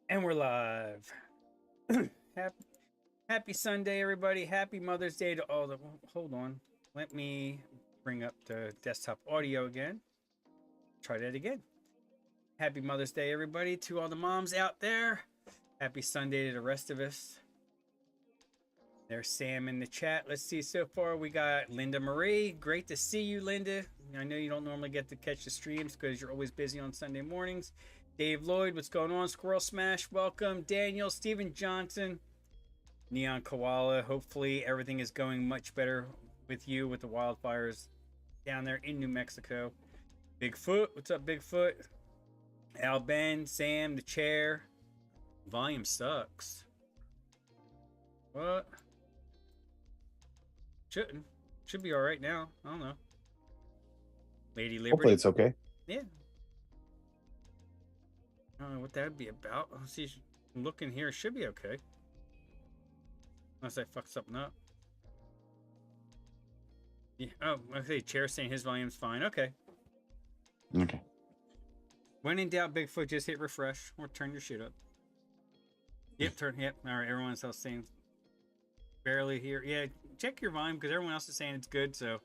And we're live. happy, happy Sunday, everybody. Happy Mother's Day to all the. Hold on. Let me bring up the desktop audio again. Try that again. Happy Mother's Day, everybody, to all the moms out there. Happy Sunday to the rest of us. There's Sam in the chat. Let's see. So far, we got Linda Marie. Great to see you, Linda. I know you don't normally get to catch the streams because you're always busy on Sunday mornings. Dave Lloyd, what's going on? Squirrel Smash, welcome. Daniel, Steven Johnson, Neon Koala. Hopefully, everything is going much better with you with the wildfires down there in New Mexico. Bigfoot, what's up, Bigfoot? Al Ben, Sam, the chair. Volume sucks. What? Should be all right now. I don't know. Lady Liberty. Hopefully it's okay. Yeah. I don't know what that would be about. Let's see. Looking here, should be okay. Unless I fuck something up. Yeah. Oh, okay. Chair saying his volume's fine. Okay. Okay. When in doubt, Bigfoot, just hit refresh or turn your shit up. Yep, turn. Yep. All right. Everyone else saying barely here. Yeah. Check your volume because everyone else is saying it's good. So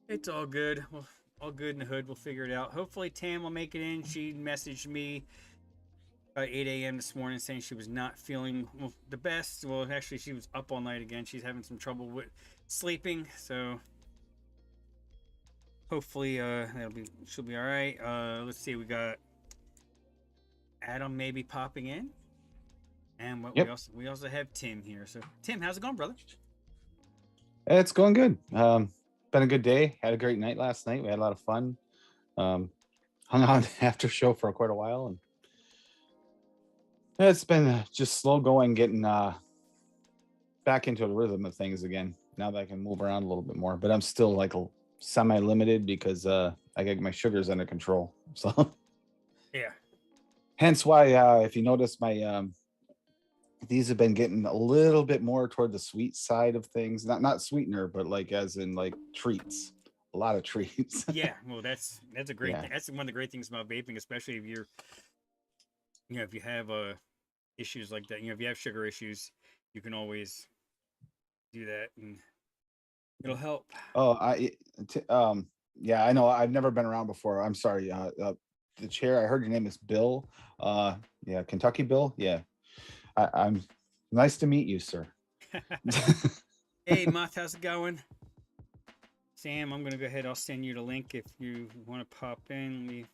it's all good. Well, all good in the hood. We'll figure it out. Hopefully Tam will make it in. She messaged me about 8 a.m. this morning saying she was not feeling the best. Well, actually, she was up all night again. She's having some trouble with sleeping. So hopefully she'll be all right. Let's see. We got Adam maybe popping in. And we also have Tim here. So Tim, how's it going, brother? It's going good. Been a good day. Had a great night last night. We had a lot of fun. Hung on after show for quite a while, and it's been just slow going, getting back into the rhythm of things again. Now that I can move around a little bit more, but I'm still like semi-limited because I got my sugars under control. So yeah. Hence why, if you notice, my these have been getting a little bit more toward the sweet side of things. Not sweetener, but like as in like treats. A lot of treats. Yeah, well, that's a great thing. That's one of the great things about vaping, especially if you're, if you have issues like that. If you have sugar issues, you can always do that, and it'll help. Oh, yeah, I know. I've never been around before. I'm sorry. The chair. I heard your name is Bill. Yeah, Kentucky Bill. Yeah, I'm. Nice to meet you, sir. Hey, Moth, how's it going? Sam, I'm gonna go ahead. I'll send you the link if you want to pop in.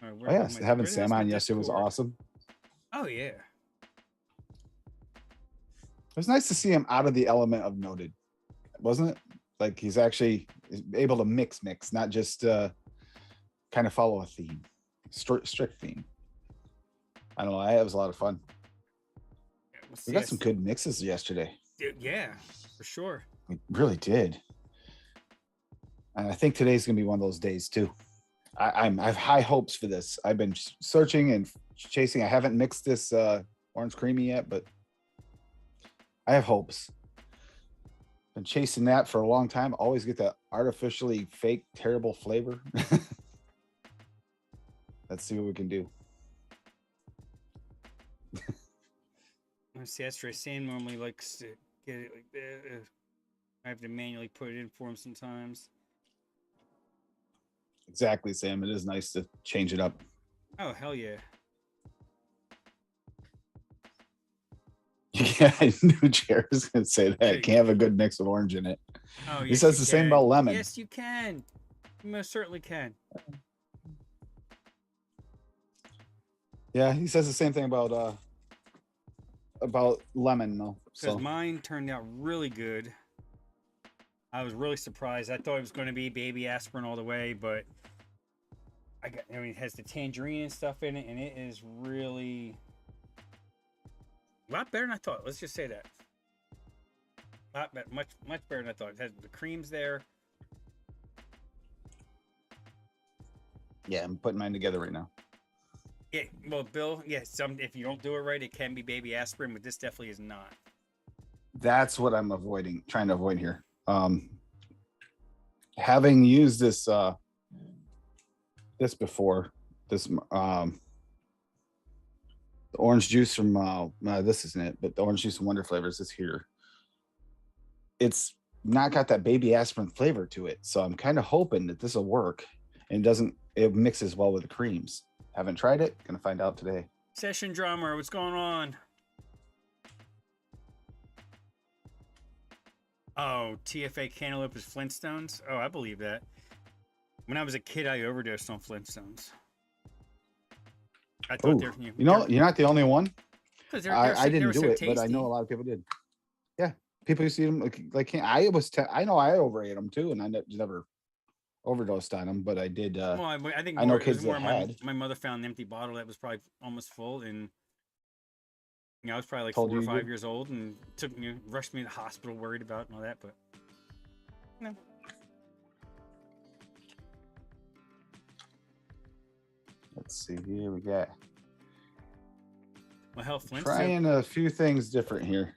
Oh yes, having Sam on yesterday was awesome. Oh yeah. It was nice to see him out of the element of noted, wasn't it? Like he's actually able to mix, not just kind of follow a theme, strict theme. I don't know. It was a lot of fun. We got some good mixes yesterday. Yeah, for sure. We really did. And I think today's gonna be one of those days too. I have high hopes for this. I've been searching and chasing. I haven't mixed this orange creamy yet, but I have hopes. Been chasing that for a long time. Always get that artificially fake, terrible flavor. Let's see what we can do. See, that's right. Sam normally likes to get it like that. I have to manually put it in for him sometimes. Exactly, Sam. It is nice to change it up. Oh, hell yeah. Yeah, I knew Jared was going to say that. Can't have a good mix of orange in it. Oh, he says the same about lemon. Yes, you can. You most certainly can. Yeah, he says the same thing about lemon, though. Because mine turned out really good. I was really surprised. I thought it was going to be baby aspirin all the way, but it has the tangerine and stuff in it, and it is really a lot better than I thought. Let's just say that. Much better than I thought. It has the creams there. Yeah, I'm putting mine together right now. Yeah, well, Bill, if you don't do it right, it can be baby aspirin, but this definitely is not. That's what I'm trying to avoid here. Having used this this before. This the orange juice from this isn't it, but the orange juice and Wonder Flavors is here. It's not got that baby aspirin flavor to it, so I'm kind of hoping that this will work and it mixes well with the creams. Haven't tried it. Gonna find out today. Session drummer, what's going on? Oh, TFA Cantaloupe is Flintstones? Oh, I believe that. When I was a kid, I overdosed on Flintstones. I thought you're not the only one. I didn't do it, but I know a lot of people did. Yeah, people used to eat them like I know I overate them too, and I never overdosed on them, but I did. Well, I think I know kids that had. My mother found an empty bottle that was probably almost full, and I was probably like 4 or 5 years old, and rushed me to the hospital, worried about and all that, but no. Let's see here. We got. Well, hell, trying a few things different here.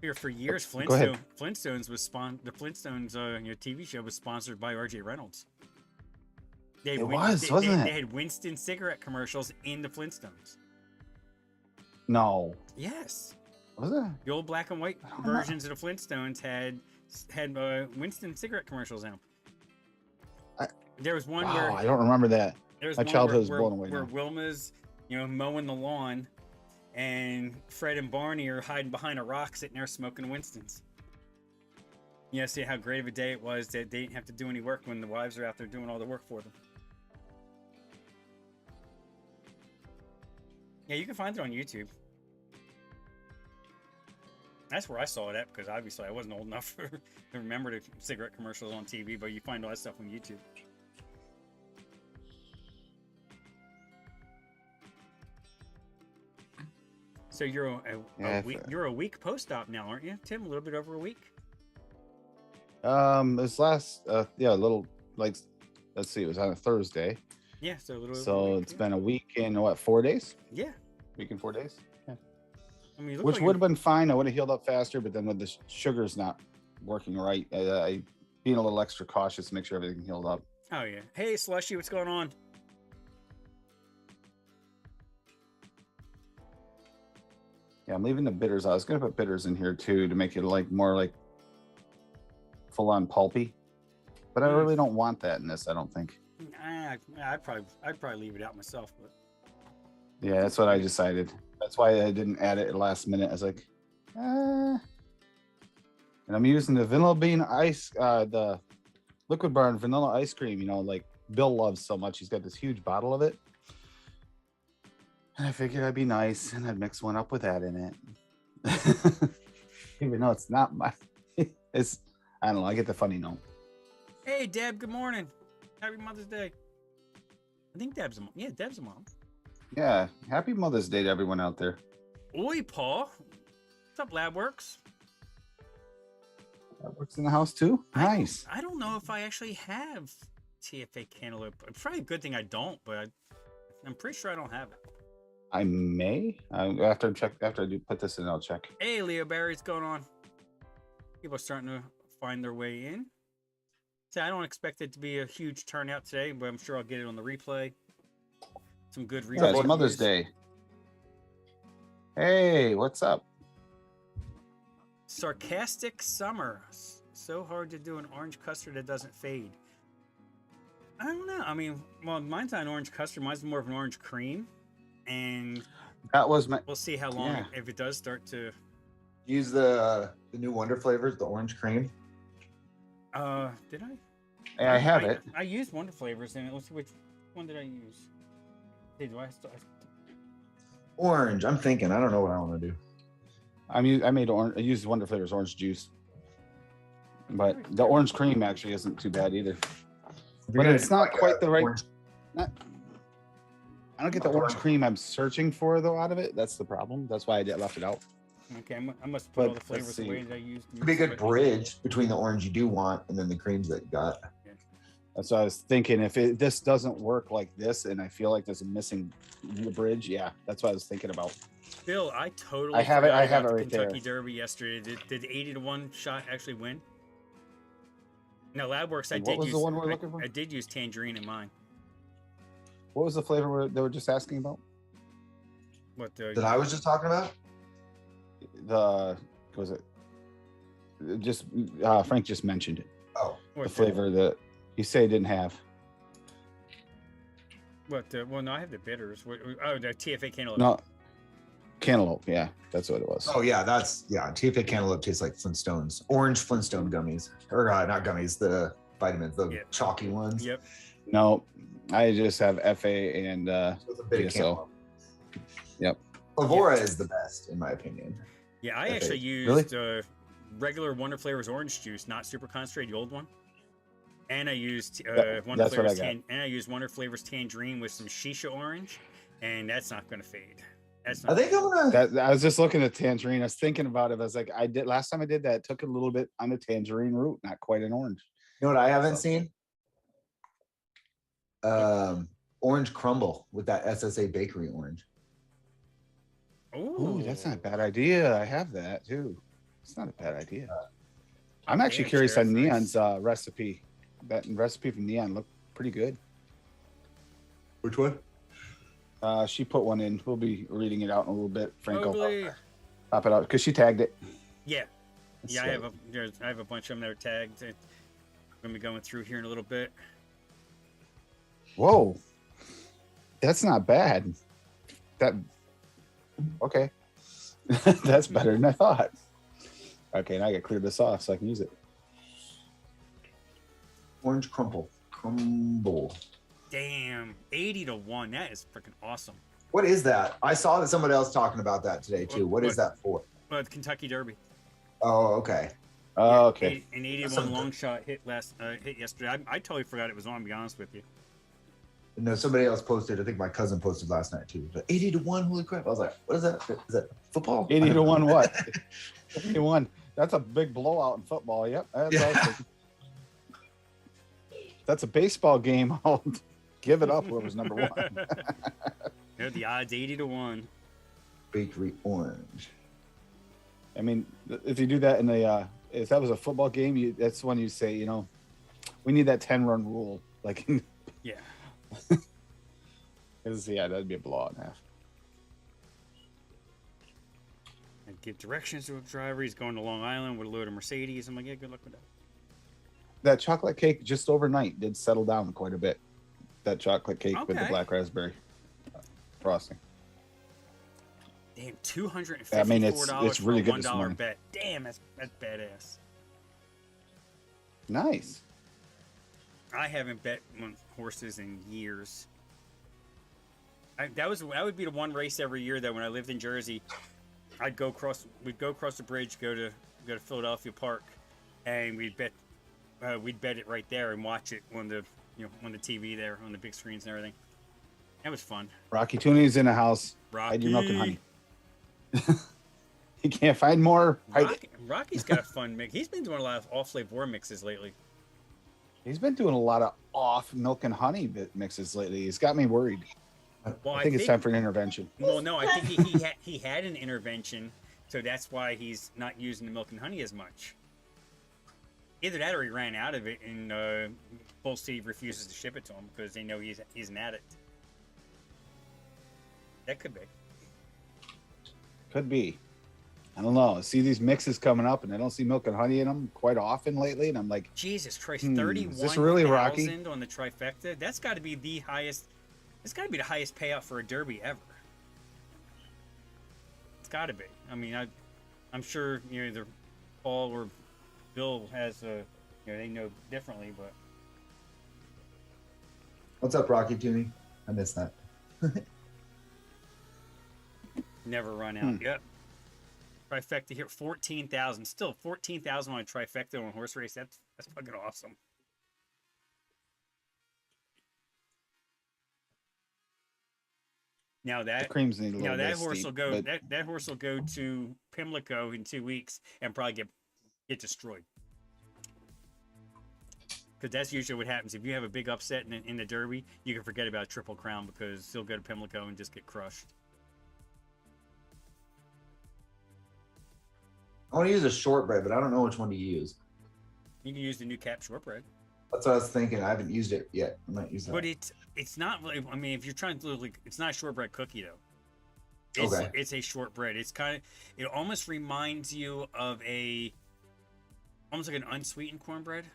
Here for years, Flintstones was the Flintstones TV show was sponsored by R.J. Reynolds. They had Winston cigarette commercials in the Flintstones. No. Yes. Was it? The old black and white versions of the Flintstones had Winston cigarette commercials in them. There was one where I don't remember that. My childhood was blown away. Where Wilma's, mowing the lawn, and Fred and Barney are hiding behind a rock, sitting there smoking Winston's. See how great of a day it was that they didn't have to do any work when the wives are out there doing all the work for them. Yeah, you can find it on YouTube. That's where I saw it at, because obviously I wasn't old enough to remember the cigarette commercials on TV, but you find all that stuff on YouTube. So you're a week post-op now, aren't you, Tim? A little bit over a week. This last a little let's see, it was on a Thursday. Yeah, so a little. So it's been a week and 4 days? Yeah. Week and 4 days. Yeah. I mean, which would have been fine. I would have healed up faster, but then with the sugars not working right, I being a little extra cautious to make sure everything healed up. Oh yeah. Hey Slushy, what's going on? Yeah, I'm leaving the bitters. I was gonna put bitters in here too to make it more full on pulpy, but I really don't want that in this. I don't think. I'd probably leave it out myself, but. Yeah, that's what I decided. That's why I didn't add it at the last minute. I was like, And I'm using the vanilla bean ice, the Liquid Bar and vanilla ice cream. Like Bill loves so much. He's got this huge bottle of it. And I figured I'd be nice and I'd mix one up with that in it. Even though it's not I don't know, I get the funny note. Hey Deb, good morning. Happy Mother's Day. I think Deb's a mom. Yeah, Deb's a mom. Yeah, happy Mother's Day to everyone out there. Oi, Paul. What's up, LabWorks? LabWorks in the house too? Nice. I don't know if I actually have TFA Cantaloupe. It's probably a good thing I don't, but I'm pretty sure I don't have it. I may. After I do put this in, I'll check. Hey, Leo Barry's going on. People are starting to find their way in. So I don't expect it to be a huge turnout today, but I'm sure I'll get it on the replay. Some good replays. Yeah, it's Mother's Day. Hey, what's up? Sarcastic Summer. So hard to do an orange custard that doesn't fade. I don't know. I mean, well, mine's not an orange custard. Mine's more of an orange cream. And that was we'll see how long if it does start to use the new Wonder Flavors, the orange cream. Did I? Yeah, I have it. I used Wonder Flavors in it. Let's see, which one did I use? Hey, do I still? Orange. I'm thinking. I don't know what I want to do. I used Wonder Flavors orange juice, but the orange cream actually isn't too bad either. But it's not quite the right. I don't get the orange cream I'm searching for though out of it. That's the problem. That's why I left it out. Okay, I must put all the flavors away that I used. It'd be a good bridge between the orange you do want and then the creams that you got. Yeah. That's what I was thinking. If this doesn't work like this, and I feel like there's a missing bridge, yeah, that's what I was thinking about. Bill, I have it. I have it the right Kentucky there. Derby yesterday. Did the 80-1 shot actually win? No, LabWorks. What was the one we're looking for? I did use tangerine in mine. What was the flavor they were just asking about? What That I was just talking about. The was it? Just Frank just mentioned it. Oh, The flavor that he said he didn't have. What? Well, no, I have the bitters. Oh, the TFA cantaloupe. No, cantaloupe. Yeah, that's what it was. oh yeah, TFA cantaloupe tastes like Flintstones, orange Flintstone gummies, or not gummies, the vitamins, the Yep. chalky ones. Yep. No, I just have FA and With a bit of DSO. cantaloupe. Yep. Avora is the best in my opinion. Yeah, I Okay. actually used regular Wonder Flavors orange juice, not super concentrated, the old one. And I used Wonder that's what I Flavors got. and I used Wonder Flavors tangerine with some shisha orange, and that's not going to fade. That's I not. think I'm gonna. I was just looking at tangerine. I was thinking about it. I was like, I did last time I did that. It took a little bit on the tangerine route, not quite an orange. You know what I haven't So- seen? Orange crumble with that SSA bakery orange. Ooh, that's not a bad idea. I have that too. It's not a bad idea. I'm actually Damn, curious Sheriff, on nice. Neon's recipe. That recipe from Neon looked pretty good. Which one? She put one in. We'll be reading it out in a little bit. Franco, Probably. pop it out because she tagged it. Yeah, That's yeah. sweet. I have a bunch of them that are tagged. I'm gonna be going through here in a little bit. Whoa, that's not bad. That okay. That's better than I thought. Okay, now I gotta clear this off so I can use it. Orange crumble. Crumble. Damn, 80-1. That is freaking awesome. What is that? I saw that somebody else talking about that today too. What is that for? The Kentucky Derby. Oh, okay. Oh, okay. An 81 long shot hit yesterday. I totally forgot it was on. To be honest with you. No, somebody else posted. I think my cousin posted last night too. But 80-1, holy crap! I was like, what is that? Is that football? 80-1 what? 81. That's a big blowout in football. Yep. That's Yeah. awesome. That's a baseball game. I'll give it up whoever's number one. The odds 80-1. Bakery orange. I mean, if you do that in a, if that was a football game, that's when you say, we need that 10-run rule. Like, Yeah. yeah, that'd be a blowout in half. And give directions to a driver. He's going to Long Island with a load of Mercedes. I'm like, yeah, good luck with that. That chocolate cake just overnight did settle down quite a bit. That chocolate cake with the Okay. black raspberry frosting. Damn, $254 I mean, it's really for a good this $1 morning. bet. Damn, that's badass. Nice. I haven't bet on horses in years. That would be the one race every year that when I lived in Jersey, we'd go across the bridge, go to Philadelphia Park, and we'd bet it right there and watch it on the on the TV there on the big screens and everything. That was fun. Rocky Tooney's in the house. Hide your milk and honey. You can't find more. Hide it. Rocky's got a fun mix. He's been doing a lot of off-flavor war mixes lately. He's been doing a lot of off milk and honey mixes lately. He's got me worried. Well, I think it's time for an intervention. Well, no, I think he had an intervention, so that's why he's not using the milk and honey as much. Either that or he ran out of it, and Bull Steve refuses to ship it to him because they know he's an addict. That could be. Could be. I don't know. I see these mixes coming up, and I don't see milk and honey in them quite often lately, and I'm like, Jesus Christ, is 31,000 this really Rocky? on the trifecta. That's got to be the highest. It's got to be the highest payout for a derby ever. It's got to be. I mean, I'm sure either Paul or Bill has they know differently, but What's up, Rocky Tooney? I missed that. never run out. Yep. Trifecta here, 14,000. Still 14,000 on a trifecta on a horse race. That's fucking awesome. Now the that creams need a little bit that of horse steep, will go. but That horse will go to Pimlico in 2 weeks and probably get destroyed. Because that's usually what happens if you have a big upset in the Derby. You can forget about Triple Crown because he'll go to Pimlico and just get crushed. I want to use a shortbread, but I don't know which one to use. You can use the new cap shortbread, That's what I was thinking. I haven't used it yet. I might use that. but it's It's not really. I mean, if you're trying to look like, it's not a shortbread cookie though. It's a shortbread. It's kind of. It almost reminds you of almost like an unsweetened cornbread.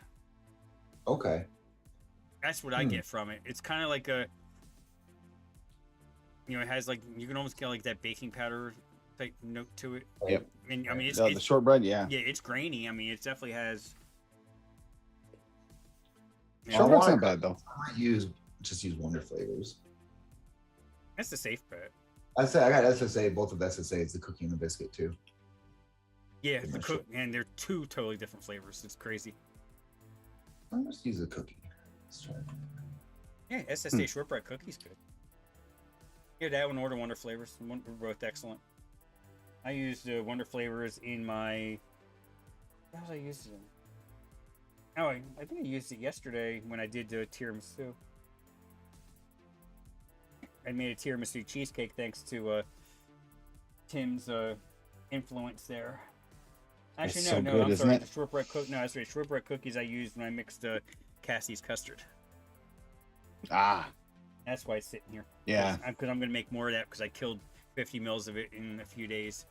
Okay. That's what I get from it. It's kind of like a. It has like you can almost get like that baking powder type note to it. Yep. And I mean, it's the shortbread, yeah. Yeah, it's grainy. I mean, it definitely has. Shortbread's not bad though. I might just use Wonder Flavors. That's the safe bet. I got SSA, both of SSA. It's the cookie and the biscuit too. Yeah, and they're two totally different flavors. It's crazy. I'll just use a cookie. Let's try it. Yeah, SSA shortbread cookie's good. Yeah, that one, order Wonder Flavors. We're both excellent. I used Wonder Flavors in my. How did I use it? Oh, I think I used it yesterday when I did tiramisu. I made a tiramisu cheesecake thanks to Tim's influence there. Actually, It's no, so no, good, I'm isn't sorry. it? The shortbread no, that's right. Shortbread cookies I used when I mixed Cassie's custard. Ah, That's why it's sitting here. yeah. Because I'm going to make more of that because I killed 50 mils of it in a few days.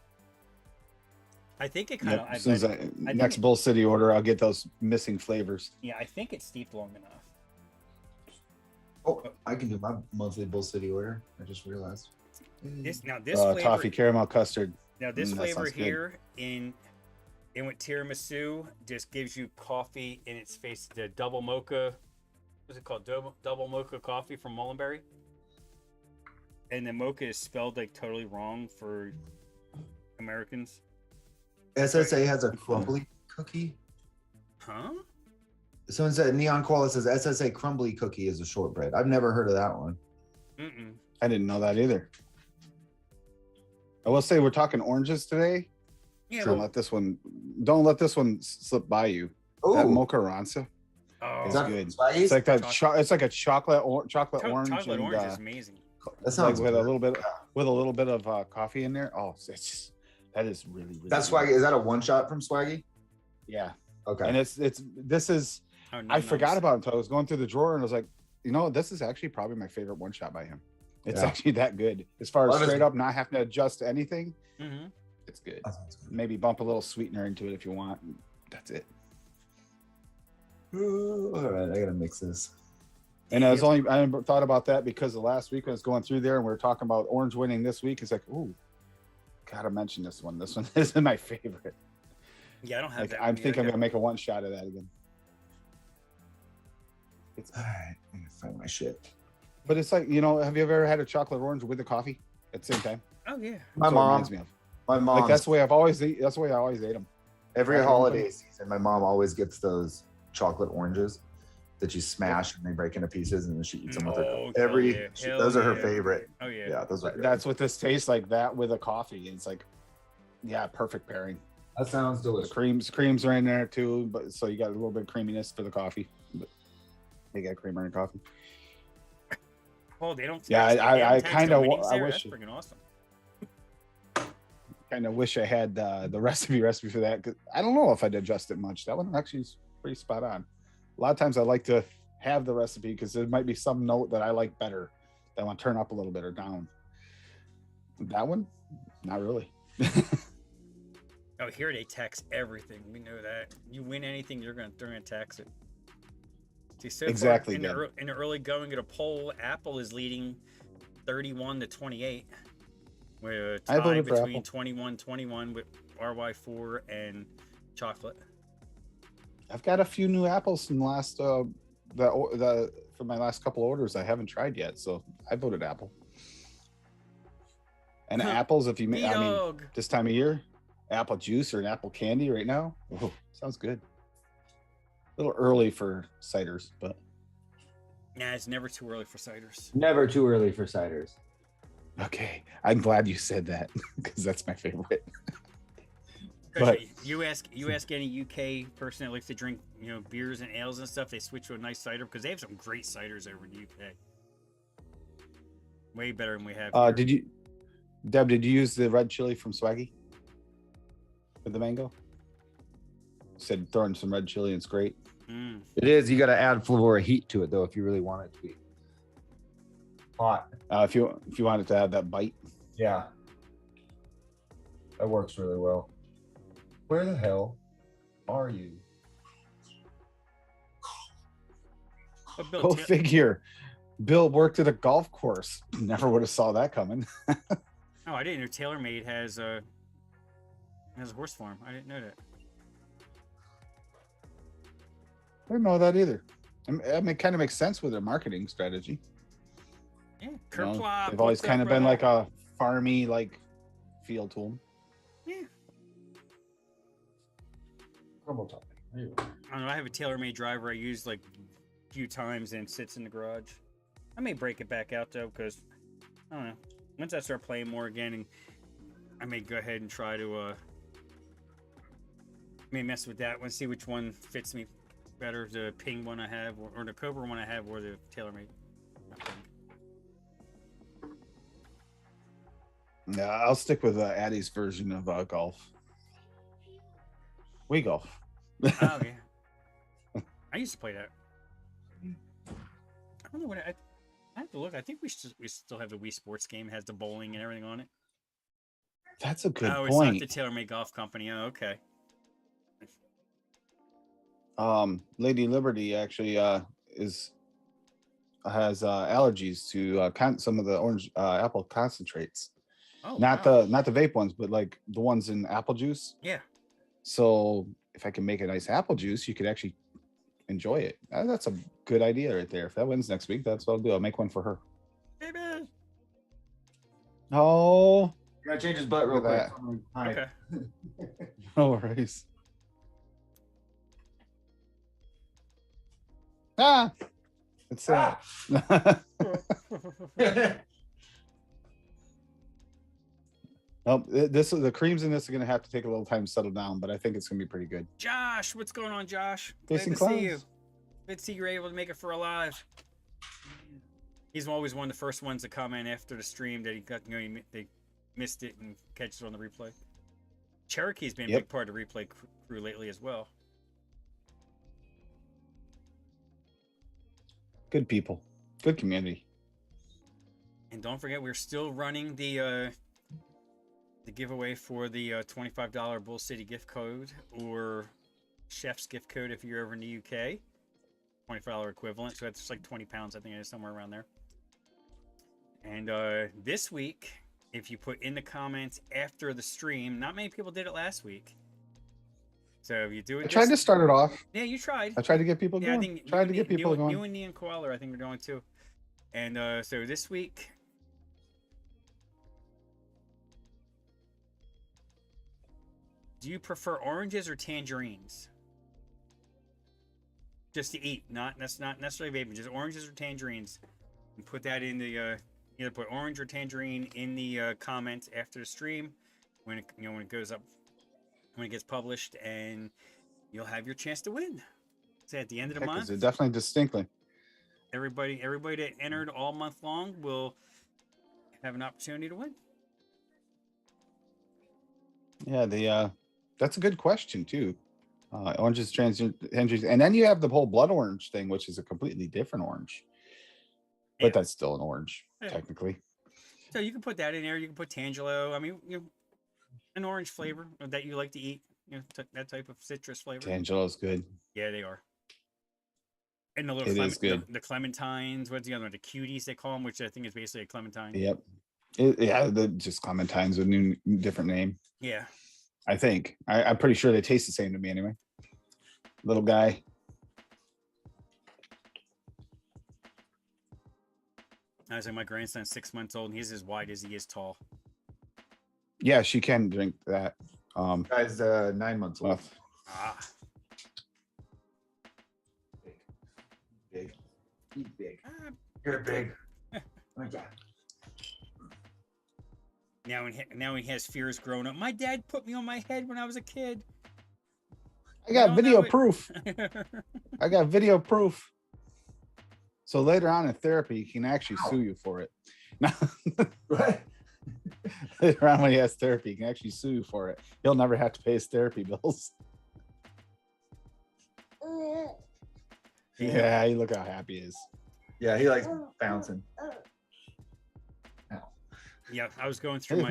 I think it kind Yep. of. As soon as next Bull City order, I'll get those missing flavors. Yeah, I think it's steeped long enough. Oh, I can do my monthly Bull City order. I just realized. This flavor, Toffee caramel custard. Now this that flavor sounds good. here in with tiramisu just gives you coffee in its face. The double mocha, what's it called? Double mocha coffee from Mullenberry. And the mocha is spelled like totally wrong for Americans. SSA has a crumbly cookie. Huh? Someone said Neon Koala says SSA crumbly cookie is a shortbread. I've never heard of that one. Mm-mm. I didn't know that either. I will say we're talking oranges today. Yeah. Don't let this one slip by you. That Oh, mocha ranza Oh, is that good. spice? It's like that. Chocolate. It's like a chocolate orange. chocolate and, orange is amazing. That sounds like with good. a little bit of coffee in there. Oh, it's just that is really really. That's good. Swaggy. Is that a one shot from Swaggy? Yeah, Okay. and this is. Oh, I forgot about it until I was going through the drawer and I was like, this is actually probably my favorite one shot by him. It's Yeah. actually that good. As far as Well, straight up not having to adjust anything, Mm-hmm. it's good. That sounds good. Maybe bump a little sweetener into it if you want. That's it. Ooh, all right, I gotta mix this. And I thought about that because the last week when I was going through there and we were talking about orange winning this week. It's like, ooh, gotta mention this one. This one is my favorite. Yeah, I don't have Like, that. I'm one thinking I'm either. gonna make a one shot of that again. All right, I'm gonna find my shit. But it's like, have you ever had a chocolate orange with the coffee at the same time? Oh yeah. My That's what it mom, reminds me of. my mom. Like that's the way I always ate them. Every Right, holiday everybody? season, my mom always gets those chocolate oranges that you smash and they break into pieces, and then she eats them with Oh, her. hell yeah. Hell Those are her yeah. favorite. Oh yeah. Yeah, those are. Great. That's what this tastes like. That with a coffee, it's like, yeah, perfect pairing. That sounds The delicious. creams are in there too, but so you got a little bit of creaminess for the coffee. But they got creamer in coffee. Oh, they don't. Yeah, I kinda I That's wish- freaking awesome. Kind of wish I had the recipe for that. 'Cause I don't know if I'd adjust it much. That one actually is pretty spot on. A lot of times I like to have the recipe because there might be some note that I like better that I want to turn up a little bit or down. That one, not really. Oh, here they tax everything. We know that. You win anything, they're gonna tax it. See, so Exactly, far in the early going at a poll, Apple is leading 31-28. We're I voted tied for between Apple. 21-21 with RY4 and chocolate. I've got a few new apples from last for my last couple orders I haven't tried yet, so I voted Apple. And apples, if you make, I mean, Dog. this time of year, apple juice or an apple candy right now, ooh, sounds good. A little early for ciders, but Nah, it's never too early for ciders. Never too early for ciders. okay. I'm glad you said that because that's my favorite. 'Cause But- you ask any UK person that likes to drink, beers and ales and stuff, they switch to a nice cider because they have some great ciders over in the UK. Way better than we have. Here. Deb, did you use the red chili from Swaggy with the mango? Said throwing some red chili, it's great. Mm. It is. You got to add flavor or heat to it, though, if you really want it to be. Hot. If you wanted to have that bite. Yeah. That works really well. Where the hell are you? But Bill, Go figure. Bill worked at a golf course. Never would have saw that coming. oh, I didn't know TaylorMade has a horse farm. I didn't know that. I didn't know that either. I mean, it kind of makes sense with their marketing strategy. Yeah, You know, Kerplop. they've always kind of been like a farmy like feel to them. Yeah. Crumble top. I don't know. I have a TaylorMade driver I use like a few times and it sits in the garage. I may break it back out though, because I don't know. Once I start playing more again, and I may go ahead and try to may mess with that one, see which one fits me better, the Ping one I have, or the Cobra one I have, or the TaylorMade. Yeah, I'll stick with Addie's version of golf. We golf. Oh yeah, I used to play that. I don't know what I have to look. I think we still have the Wii Sports game. It has the bowling and everything on it. That's a good oh, point. It's not the TaylorMade Golf Company. Oh, okay. Lady Liberty actually has allergies to some of the orange apple concentrates. Oh, not wow. the vape ones, but like the ones in apple juice. Yeah. So if I can make a nice apple juice, you could actually enjoy it. That's a good idea right there. If that wins next week, that's what I'll do. I'll make one for her. Baby. Oh, Gotta change his butt real Look quick. at Okay. no worries. Ah, it's sad. Nope, the creams in this are gonna have to take a little time to settle down, but I think it's gonna be pretty good. Josh, what's going on, Josh? Jason Glad to see you. Clowns. Good to see you're able to make it for alive. He's always one of the first ones to comment after the stream that he got, they missed it and catches it on the replay. Cherokee's been a Yep. big part of the replay crew lately as well. Good people, good community. And don't forget, we're still running the giveaway for the $25 Bull City gift code or Chef's gift code if you're over in the UK. $25 equivalent, so that's like 20 pounds, I think it is, somewhere around there. And this week, if you put in the comments after the stream, not many people did it last week. So if you do it, I tried to start it off. Yeah, you tried. I tried to get people Yeah, I going. think Tried to get people going. You and Ian Koala, I think, are going too. And so this week, do you prefer oranges or tangerines? Just to eat, that's not necessarily vaping, just oranges or tangerines. And put that in the either put orange or tangerine in the comments after the stream when it goes up, when it gets published, and you'll have your chance to win. So at the end of the month, Definitely distinctly. everybody that entered all month long will have an opportunity to win. Yeah, that's a good question too. Oranges, tangerines, and then you have the whole blood orange thing, which is a completely different orange, but Yeah. that's still an orange Yeah. technically. So you can put that in there. You can put Tangelo. I mean, an orange flavor that you like to eat. That type of citrus flavor. Tangelo's good. Yeah, they are. And the little is good. the clementines. What's the other one? The cuties they call them, which I think is basically a clementine. Yep. Just clementines with a different name. Yeah. I think. I'm pretty sure they taste the same to me anyway. Little guy. I was like, my grandson's 6 months old, and he's as wide as he is tall. Yeah, she can drink that. Guy's 9 months old. Ah. Big. He's big. You're big. Oh my God. Now he has fears growing up. My dad put me on my head when I was a kid. I got don't video know it. proof. I got video proof. So later on in therapy, he can actually sue you for it. Right. Later on when he has therapy, he can actually sue you for it. He'll never have to pay his therapy bills. Yeah, you look how happy he is. Yeah, he likes bouncing. Yeah, I was going through my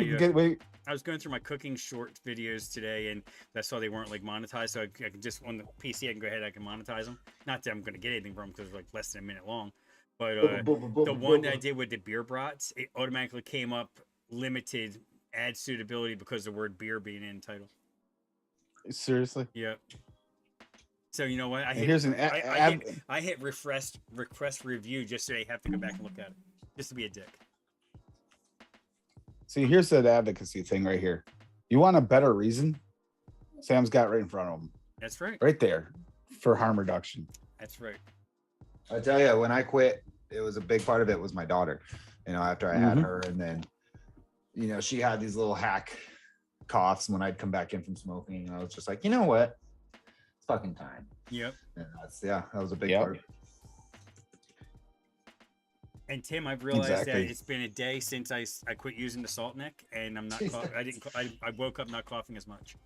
I was going through my cooking short videos today, and I saw they weren't like monetized, so I can just on the PC I can go ahead, I can monetize them. Not that I'm going to get anything from them because they're like less than a minute long, but the one that I did with the beer brats, it automatically came up limited ad suitability because of the word beer being in the title. Seriously? Yeah. So you know what? I hit request review just so they have to go back and look at it, just to be a dick. See, here's that advocacy thing right here. You want a better reason? Sam's got right in front of him. That's right. Right there for harm reduction. That's right. I tell you, when I quit, it was a big part of it was my daughter. You know, after I had her, and then, you know, she had these little hack coughs when I'd come back in from smoking. And I was just like, you know what? It's fucking time. Yep. And that was a big part. And Tim, I've realized that it's been a day since I quit using the Salt Nick, and I'm not. I woke up not coughing as much.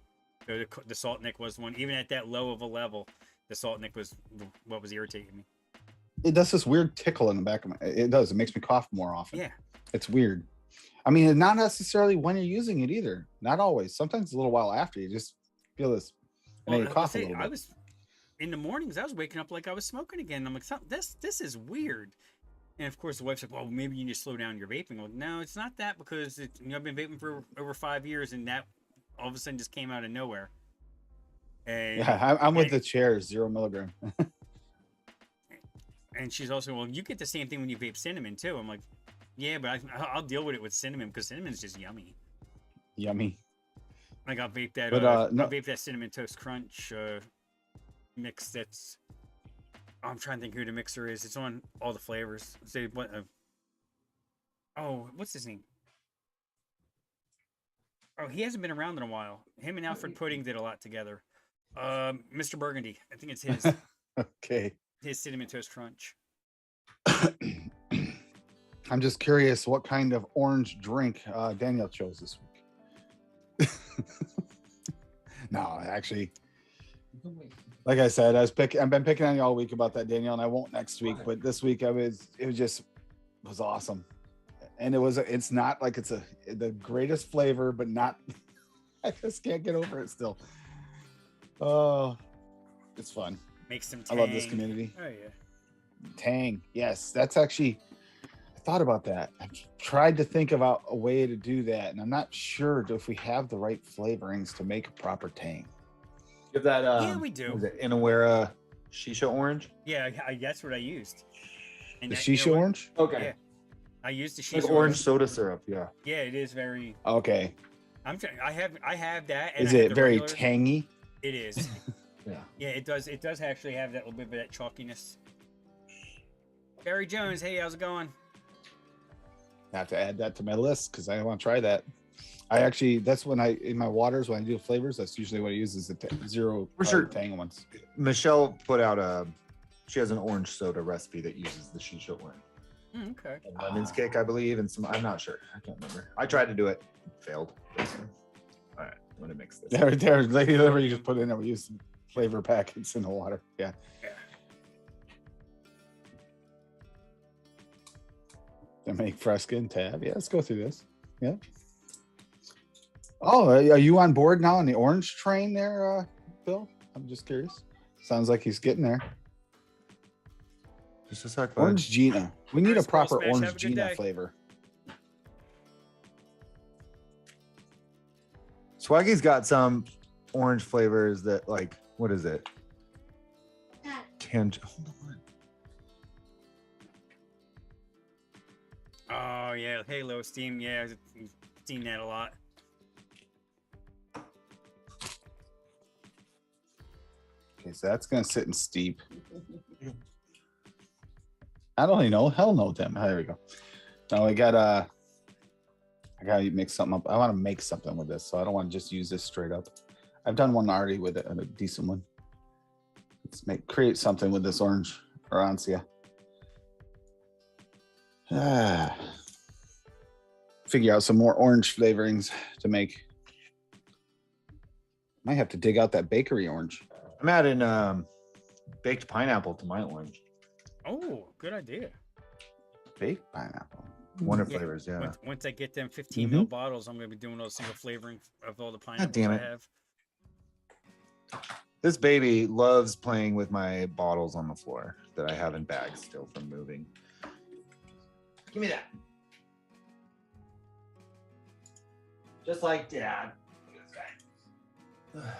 So the Salt Nick was one. Even at that low of a level, the Salt Nick was what was irritating me. It does this weird tickle in the back of my. It does. It makes me cough more often. Yeah. It's weird. I mean, not necessarily when you're using it either. Not always. Sometimes a little while after you just feel this. And then you cough a little bit. I was in the mornings. I was waking up like I was smoking again. I'm like, this is weird. And of course, the wife's like, "Well, maybe you need to slow down your vaping." I'm like, no, it's not that because I've been vaping for over 5 years, and that all of a sudden just came out of nowhere. And I'm with the chair, 0 milligram. And she's also, well, you get the same thing when you vape cinnamon too. I'm like, yeah, but I'll deal with it with cinnamon because cinnamon's just yummy. Yummy. Like I'll vape that. But, I'll vape that cinnamon toast crunch mix. That's. I'm trying to think who the mixer is. It's on all the flavors. Say what? What's his name? Oh, he hasn't been around in a while. Him and Alfred Pudding did a lot together. Mr. Burgundy. I think it's his. Okay. His cinnamon toast crunch. I'm just curious what kind of orange drink Daniel chose this week. No, actually. Like I said, I've been picking on you all week about that, Daniel, and I won't next week. But this week, it was awesome, and it's not like it's the greatest flavor, but not. I just can't get over it still. Oh, it's fun. Makes some tang. I love this community. Oh yeah, tang. Yes, that's actually. I thought about that. I've tried to think about a way to do that, and I'm not sure if we have the right flavorings to make a proper tang. Give that. Yeah, we do. Was it Inawera Shisha Orange? Yeah, that's what I used. And The Shisha orange? Okay. Yeah. I used the Shisha Like orange soda syrup. Yeah. Yeah, it is very. Okay. I have that. And Is it very tangy? It is. Yeah. Yeah, it does. It does actually have that little bit of that chalkiness. Barry Jones, hey, how's it going? I have to add that to my list because I want to try that. That's when in my waters, when I do flavors, that's usually what I use is the zero tang ones. Michelle put out she has an orange soda recipe that uses the Shisha orange. Okay. And lemon's kick, I believe, and I'm not sure. I can't remember. I tried to do it, failed. All right, I'm gonna mix this. Yeah, right there, literally, you just put it in there. We use some flavor packets in the water. Yeah. To make Fresca and Tab. Yeah, let's go through this. Yeah. Oh, are you on board now on the orange train there, Bill? I'm just curious. Sounds like he's getting there. Just a sec. Orange Gina. We need a proper Smash, orange have a good Gina day. flavor. Swaggy's got some orange flavors that, like, what is it? Hold on. Oh yeah, Halo Steam. Yeah, I've seen that a lot. Okay, so that's gonna sit in steep. I don't even know. Hell no, Tim. There we go. Now I gotta mix something up. I want to make something with this, so I don't want to just use this straight up. I've done one already with it, a decent one. Let's create something with this orange Arancia. Figure out some more orange flavorings to make. Might have to dig out that bakery orange. I'm adding baked pineapple to my orange. Oh, good idea. Baked pineapple. Wonder Yeah, flavors, yeah. Once I get them 15 ml bottles, I'm going to be doing all single flavoring of all the pineapples damn I it. have. This baby loves playing with my bottles on the floor that I have in bags still from moving. Give me that. Just like Dad. Look at this guy.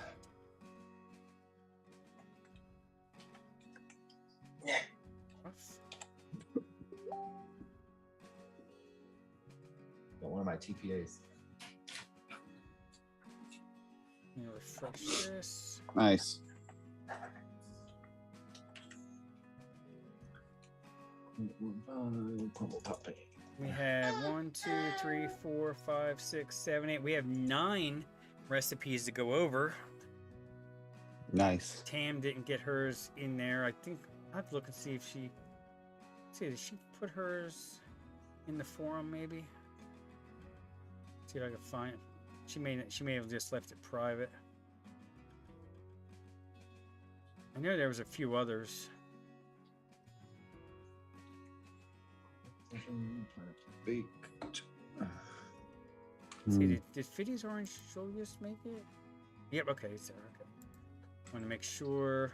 Got one of my TPAs. Let me refresh this. Nice. Crumble puppy. We have 1, 2, 3, 4, 5, 6, 7, 8. We have 9 recipes to go over. Nice. Tam didn't get hers in there. I think I have to look and see if she. Let's see, did she put hers in the forum? Maybe. See if I can find it. She may have just left it private. I know there was a few others. Baked. See, did Fiddy's Orange Julius make it? Yep, okay, it's there. Okay. Want to make sure.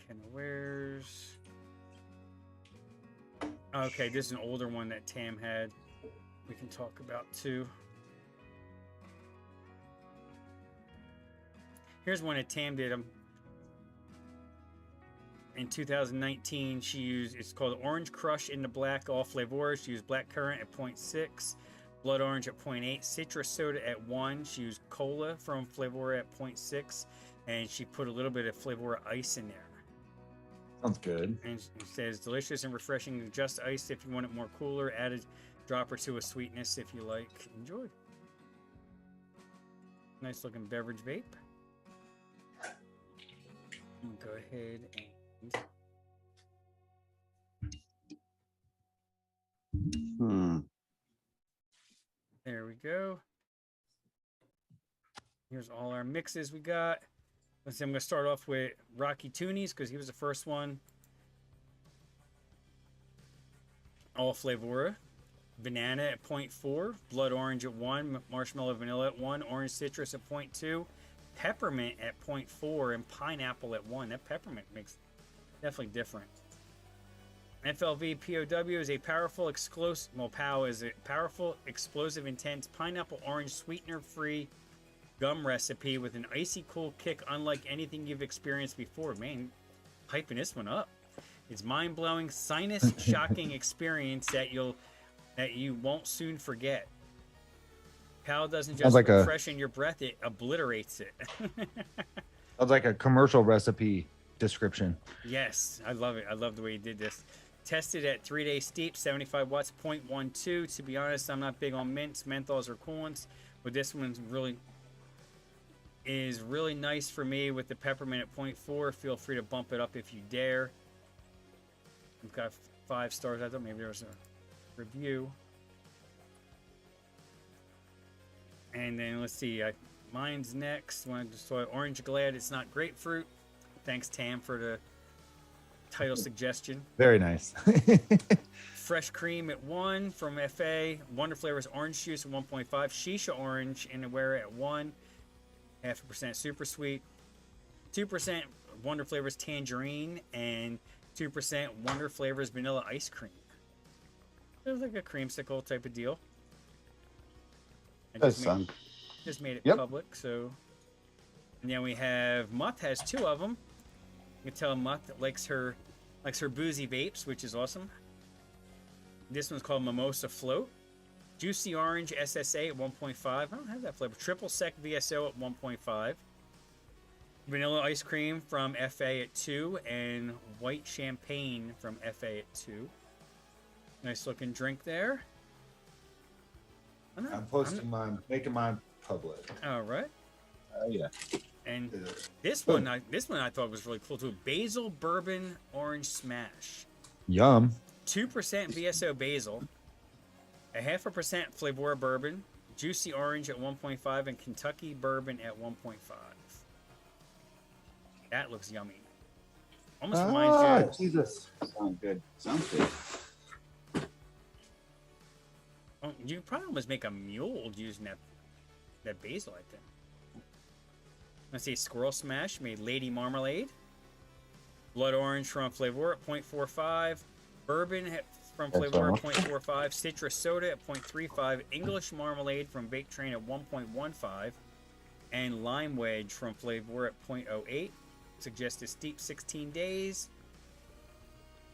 Ken Wares. Okay, this is an older one that Tam had. We can talk about too. Here's one that Tam did. In 2019, she used, it's called Orange Crush in the Black, all flavors. She used black currant at 0.6, blood orange at 0.8, citrus soda at 1. She used cola from Flavora at 0.6, and she put a little bit of Flavora ice in there. Sounds good. And it says delicious and refreshing, just iced if you want it more cooler. Add a drop or two of sweetness if you like. Enjoy. Nice looking beverage vape. Go ahead and there we go. Here's all our mixes we got. Let's see, I'm going to start off with Rocky Toonies because he was the first one. All Flavora. Banana at 0.4. Blood Orange at 1. Marshmallow Vanilla at 1. Orange Citrus at 0.2. Peppermint at 0.4. And Pineapple at 1. That peppermint makes definitely different. FLV POW is a powerful explosive, POW is a powerful, explosive, intense pineapple orange sweetener-free gum recipe with an icy cool kick unlike anything you've experienced before. Man, hyping this one up. It's mind-blowing, sinus-shocking experience that you won't soon forget. POW doesn't just like freshen your breath, it obliterates it. Sounds like a commercial recipe description. Yes, I love it. I love the way you did this. Tested at 3-day steep, 75 watts, 0.12. To be honest, I'm not big on mints, menthols, or coolants, but this one's really nice for me with the peppermint at 0.4. Feel free to bump it up if you dare. I've got 5 stars. I thought maybe there was a review. And then let's see, mine's next. One just Orange Glad. It's not grapefruit. Thanks, Tam, for the title suggestion. Very nice. Fresh Cream at 1 from FA. Wonder Flavors Orange Juice at 1.5. Shisha Orange in Aware at 1. 0.5% Super Sweet. 2% Wonder Flavors Tangerine. And 2% Wonder Flavors Vanilla Ice Cream. It was like a creamsicle type of deal. I just made it public, so. And then we have Mutt has 2 of them. You can tell Mutt likes her boozy vapes, which is awesome. This one's called Mimosa Float. Juicy Orange SSA at 1.5. I don't have that flavor. Triple Sec VSO at 1.5. Vanilla Ice Cream from FA at 2. And White Champagne from FA at 2. Nice looking drink there. I'm posting mine, making mine public. All right. Yeah. And this one I thought was really cool too. Basil Bourbon Orange Smash. Yum. 2% VSO Basil. 0.5% Flavor Bourbon. Juicy Orange at 1.5 and Kentucky Bourbon at 1.5. That looks yummy. Almost reminds you. Jesus. Sounds good. Oh, you could probably almost make a mule using that basil, I think. Let's see, Squirrel Smash made Lady Marmalade. Blood Orange from Flavor at 0.45. Bourbon from Flavor at 0.45. Citrus Soda at 0.35. English Marmalade from Vape Train at 1.15. And Lime Wedge from Flavor at 0.08. Suggested steep 16 days.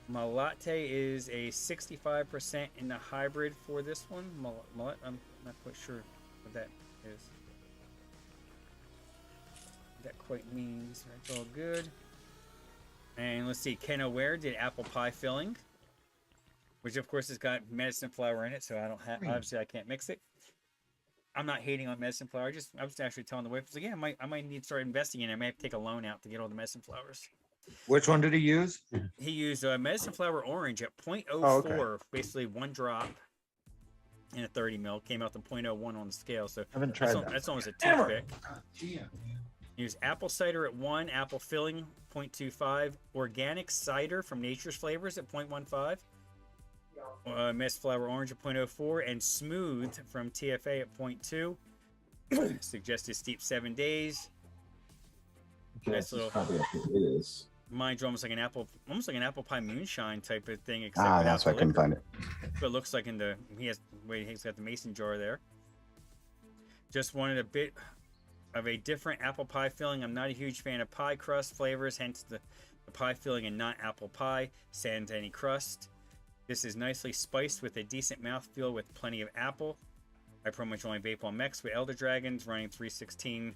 My latte is a 65% in the hybrid for this one. I'm not quite sure what that is. What that quite means. That's all good. And let's see, Ken O'Ware did apple pie filling, which of course has got medicine flower in it, so I don't have. Obviously, I can't mix it. I'm not hating on medicine flower. I was actually telling the wife, I was like, yeah, I might need to start investing in it. I may have to take a loan out to get all the medicine flowers. Which one did he use? He used medicine flower orange at 0.04, okay. basically one drop in a 30 mil. Came out to 0.01 on the scale, so I haven't tried that. That's almost a toothpick. Yeah. Use apple cider at 1, apple filling 0.25, organic cider from Nature's Flavors at 0.15, mist flower orange at 0.04, and smooth from TFA at 0.2. Suggested steep 7 days. Okay, Nice little. it is. Mine's almost like an apple pie moonshine type of thing. Except That's why I couldn't find it. But it looks like he's got the mason jar there. Just wanted a bit of a different apple pie filling. I'm not a huge fan of pie crust flavors, hence the pie filling and not apple pie, sans any crust. This is nicely spiced with a decent mouthfeel with plenty of apple. I pretty much only vape on Mex with Elder Dragons, running 316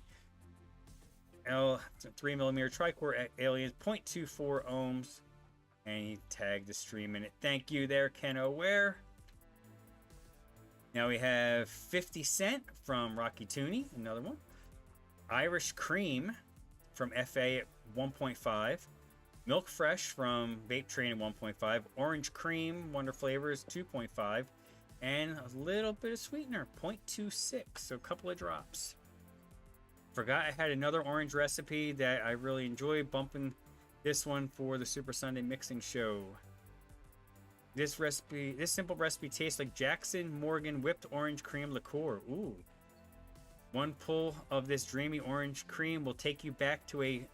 L 3mm tricore aliens, 0.24 ohms, and he tagged the stream in it. Thank you there, Ken O'Ware. Now we have 50 Cent from Rocky Tooney, another one. Irish Cream from FA at 1.5. Milk Fresh from Vape Train at 1.5. Orange Cream, Wonder Flavors, 2.5. And a little bit of sweetener, 0.26, so a couple of drops. Forgot I had another orange recipe that I really enjoy, bumping this one for the Super Sunday Mixing Show. This simple recipe tastes like Jackson Morgan whipped orange cream liqueur. Ooh. One pull of this dreamy orange cream will take you back to a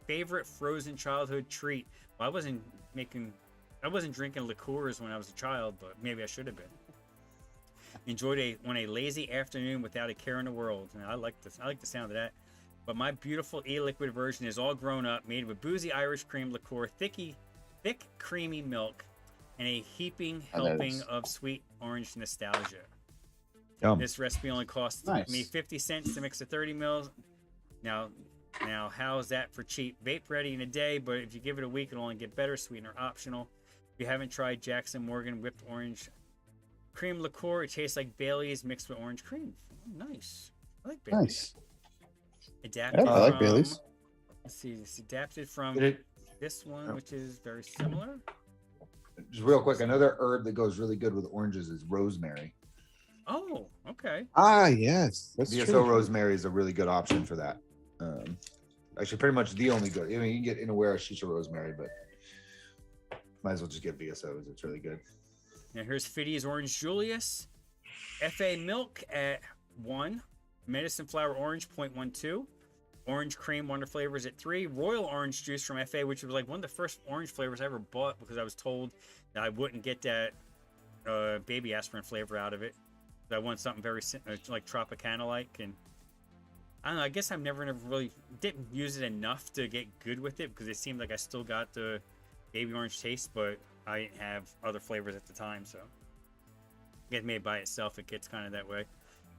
favorite frozen childhood treat. Well, I wasn't drinking liqueurs when I was a child, but maybe I should have been. Enjoyed a lazy afternoon without a care in the world. And I like the sound of that. But my beautiful e-liquid version is all grown up, made with boozy Irish cream liqueur, thick creamy milk, and a heaping helping of sweet orange nostalgia. Yum. This recipe only cost me 50 cents to mix the 30 mils. Now, how's that for cheap? Vape ready in a day, but if you give it a week, it'll only get better. Sweetener optional. If you haven't tried Jackson Morgan whipped orange cream liqueur, it tastes like Bailey's mixed with orange cream. Oh, nice. I like Bailey's. Nice. Adapted I like Bailey's. Let's see. It's adapted from this one, which is very similar. Just real quick, another herb that goes really good with oranges is rosemary. Oh, okay. Yes. That's DSO true. rosemary is a really good option for that. Actually, pretty much the only good. I mean, you can get Inaware Shisha rosemary, but might as well just get VSOs. It's really good. Now here's Fiddy's Orange Julius. FA Milk at 1. Medicine Flower Orange 0.12. Orange Cream Wonder Flavors at 3. Royal Orange Juice from FA, which was like one of the first orange flavors I ever bought because I was told that I wouldn't get that baby aspirin flavor out of it. I want something very like Tropicana-like, and I don't know. I guess I've never really didn't use it enough to get good with it because it seemed like I still got the baby orange taste, but I didn't have other flavors at the time, so I guess maybe by itself it gets kind of that way.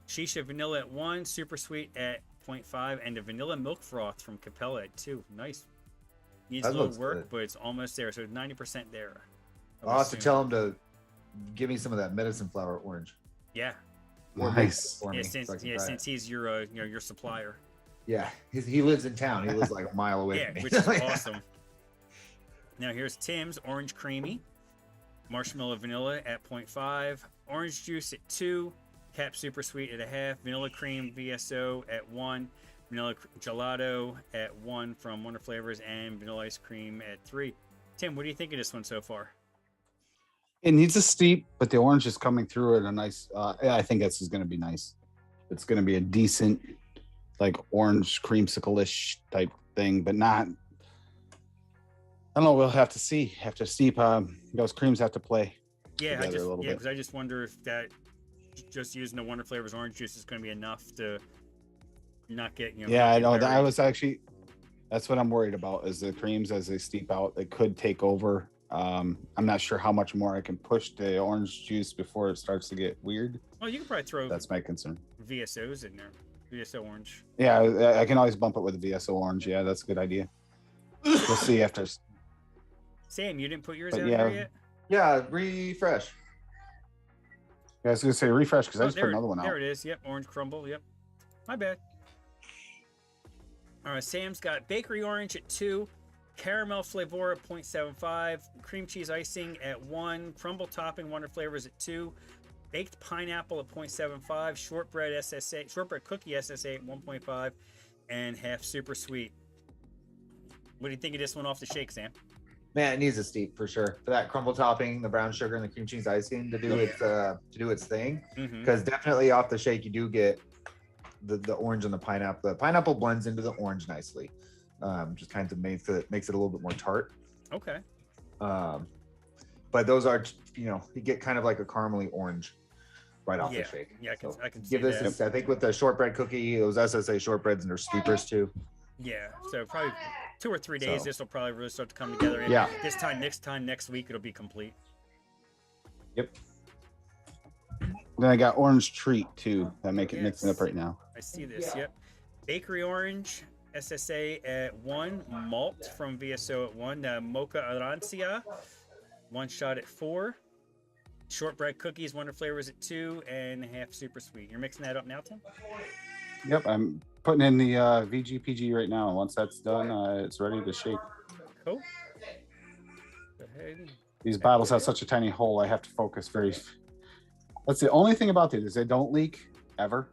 Shisha Vanilla at 1, Super Sweet at 0.5, and the Vanilla Milk Froth from Capella at 2. Nice. Needs a little work, but it's almost there, so 90% there. I'll have to tell him to give me some of that medicine flower orange. Yeah. Nice. Since he's your your supplier. Yeah, he lives in town. He lives like a mile away from me. Which is awesome. Now here's Tim's Orange Creamy, Marshmallow Vanilla at 0.5, Orange Juice at 2, Cap Super Sweet at 0.5, Vanilla Cream VSO at 1, Vanilla Gelato at 1 from Wonder Flavors, and Vanilla Ice Cream at 3. Tim, what do you think of this one so far? It needs a steep, but the orange is coming through at a nice. Yeah, I think this is going to be nice. It's going to be a decent, like orange creamsicle-ish type thing, but not. I don't know. We'll have to see. Have to steep. Those creams have to play Yeah, together a little bit. because I just wonder if that just using the Wonder Flavors orange juice is going to be enough to not get Yeah, I know. I buried. was actually. That's what I'm worried about. Is the creams as they steep out, it could take over. I'm not sure how much more I can push the orange juice before it starts to get weird. Well, you can probably throw That's my concern. VSOs in there. VSO orange. Yeah, I can always bump it with the VSO orange. Yeah, that's a good idea. We'll see after. Sam, you didn't put yours But out yeah. there yet? Yeah, refresh. Yeah, I was gonna say refresh because I Oh, just put another one out. There it is. Yep, orange crumble. Yep. My bad. All right, Sam's got bakery orange at 2, caramel flavor at 0.75, cream cheese icing at 1, crumble topping Wonder Flavors at 2, baked pineapple at 0.75, shortbread cookie SSA at 1.5, and half super sweet. What do you think of this one off the shake, Sam? Man, it needs a steep for sure. For that crumble topping, the brown sugar, and the cream cheese icing to do its thing. Mm-hmm. Because definitely off the shake, you do get the orange and the pineapple. The pineapple blends into the orange nicely. Just kind of makes it a little bit more tart. Okay. But those are, you get kind of like a caramely orange right off the shake. Yeah, I can see give this that. I think with the shortbread cookie, those SSA shortbreads and their steepers too. Yeah, so probably 2 or 3 days, So. this will probably really start to come together. And Yeah. next week, it'll be complete. Yep. Then I got orange treat too. That make it mixing up Yes. right now. I see this. Yep. Bakery orange SSA at 1, malt from VSO at 1, mocha arancia, 1 shot at 4, shortbread cookies Wonder Flavors at 2, and half super sweet. You're mixing that up now, Tim? Yep, I'm putting in the VGPG right now. Once that's done, it's ready to shake. Cool. Go ahead. These bottles have such a tiny hole. I have to focus very. That's the only thing about these is they don't leak ever,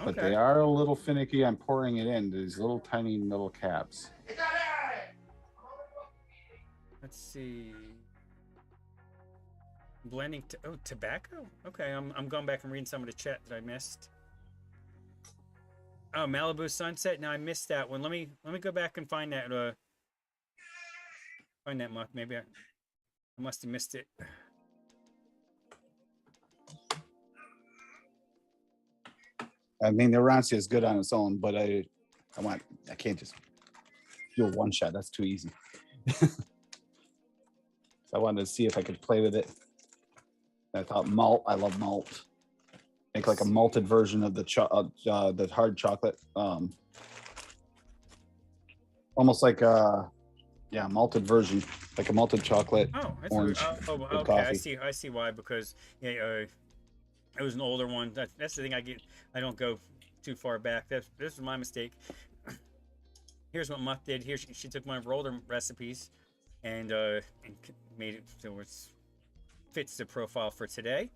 but they are a little finicky. I'm pouring it in these little tiny little caps. Let's see. Blending. Tobacco. Okay, I'm going back and reading some of the chat that I missed. Oh, Malibu Sunset. No, I missed that one. Let me go back and find that. Find that muck. Maybe I must have missed it. I mean, the Rancia is good on its own, but I can't just do a one shot. That's too easy. So I wanted to see if I could play with it. I thought malt. I love malt. Make like a malted version of the hard chocolate. Almost like malted version, like a malted chocolate. Oh, that's orange. okay. Coffee. I see why, because it was an older one. That's the thing I get. I don't go too far back. This was my mistake. Here's what Muff did. Here she took one of her older recipes and made it so it fits the profile for today.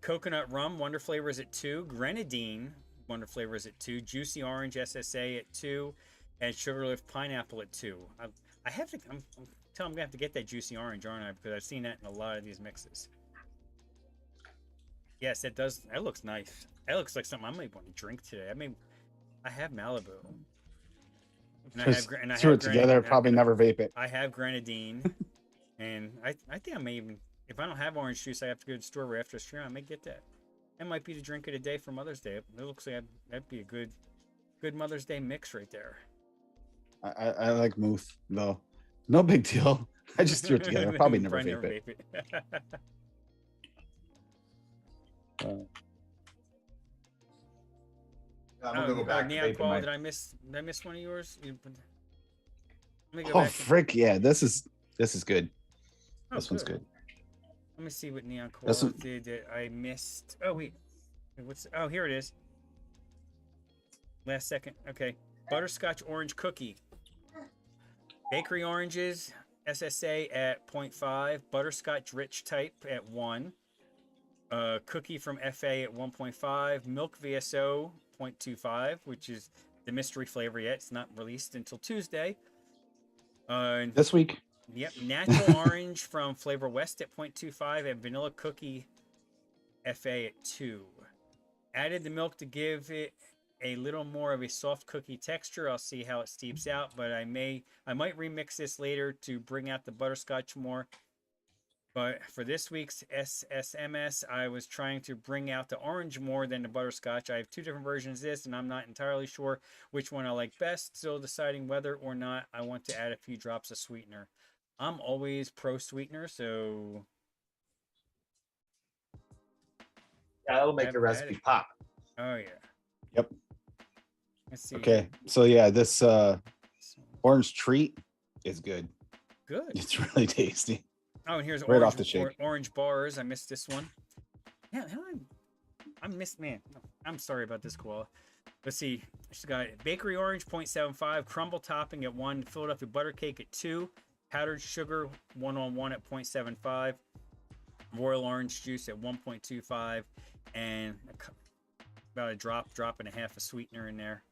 Coconut rum, Wonder Flavors at 2. Grenadine, Wonder Flavors at 2. Juicy orange SSA at 2. And Sugarloaf pineapple at 2. I'm gonna have to get that juicy orange, aren't I? Because I've seen that in a lot of these mixes. Yes, it does. That looks nice. That looks like something I might want to drink today. I have Malibu. And I threw it together. Probably never vape it. I have grenadine, and I think I may even, if I don't have orange juice, I have to go to the store right after the stream. I may get that. That might be the drink of the day for Mother's Day. It looks like that'd be a good Mother's Day mix right there. I like Muth though. No big deal. I just threw it together. I'll probably never vape it. I'm gonna go back. Neon Qual, did I miss one of yours? Let me go Oh back. frick! Yeah, this is good. Oh, this one's good. Let me see what Neon Qual did that I missed. Oh wait, oh, here it is. Last second. Okay, butterscotch orange cookie. Bakery oranges SSA at 0.5. Butterscotch rich type at 1. Cookie from FA at 1.5. Milk VSO 0.25, which is the mystery flavor yet. It's not released until Tuesday. This week. Yep, natural orange from Flavor West at 0.25 and vanilla cookie FA at 2. Added the milk to give it a little more of a soft cookie texture. I'll see how it steeps out, but I might remix this later to bring out the butterscotch more. But for this week's SSMS, I was trying to bring out the orange more than the butterscotch. I have 2 different versions of this, and I'm not entirely sure which one I like best. Still deciding whether or not I want to add a few drops of sweetener. I'm always pro sweetener, so Yeah, that'll make Have your at recipe it. pop. oh yeah. Yep. Let's see. Okay. So yeah, this orange treat is good. Good. It's really tasty. Oh, and here's Right orange, off the shake. orange bars. I missed this one. Yeah, I missed, man. I'm sorry about this, Koala. Let's see. She's got bakery orange 0.75, crumble topping at 1, Philadelphia butter cake at 2, powdered sugar 1-on-1 at 0.75, royal orange juice at 1.25, and about a drop and a half of sweetener in there.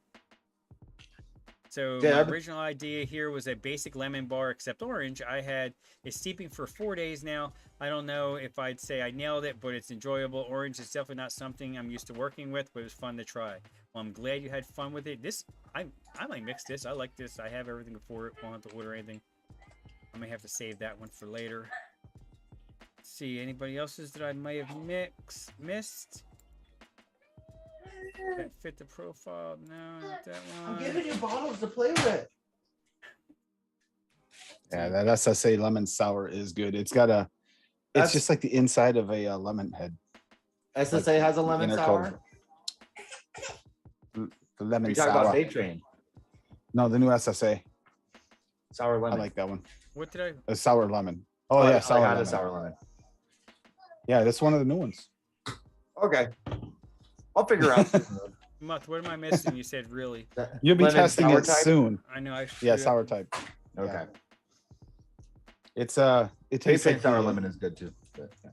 So my original idea here was a basic lemon bar except orange. I had it steeping for 4 days now. I don't know if I'd say I nailed it, but it's enjoyable. Orange is definitely not something I'm used to working with, but it was fun to try. Well, I'm glad you had fun with it. This I might mix this. I like this. I have everything before it. Won't have to order anything. I may have to save that one for later. Let's see, anybody else's that I might have missed? That fit the profile? No, not that one. I'm giving you bottles to play with. Yeah, that SSA lemon sour is good. It's got a. It's just like the inside of a lemon head. SSA has a lemon inner sour. The lemon You talking sour. about Vape Train? No, the new SSA. Sour I lemon. like that one. What did I? A sour lemon. Oh yeah, sour I had lemon. a sour lemon. Yeah, that's one of the new ones. Okay, I'll figure out. Mutt, what am I missing? You said really. You'll be Lemon testing sour it type? soon. I know. I Yeah, screwed sour up. type. Okay, Yeah. It's it Vape tastes Train like sour the- lemon is good too. But, yeah.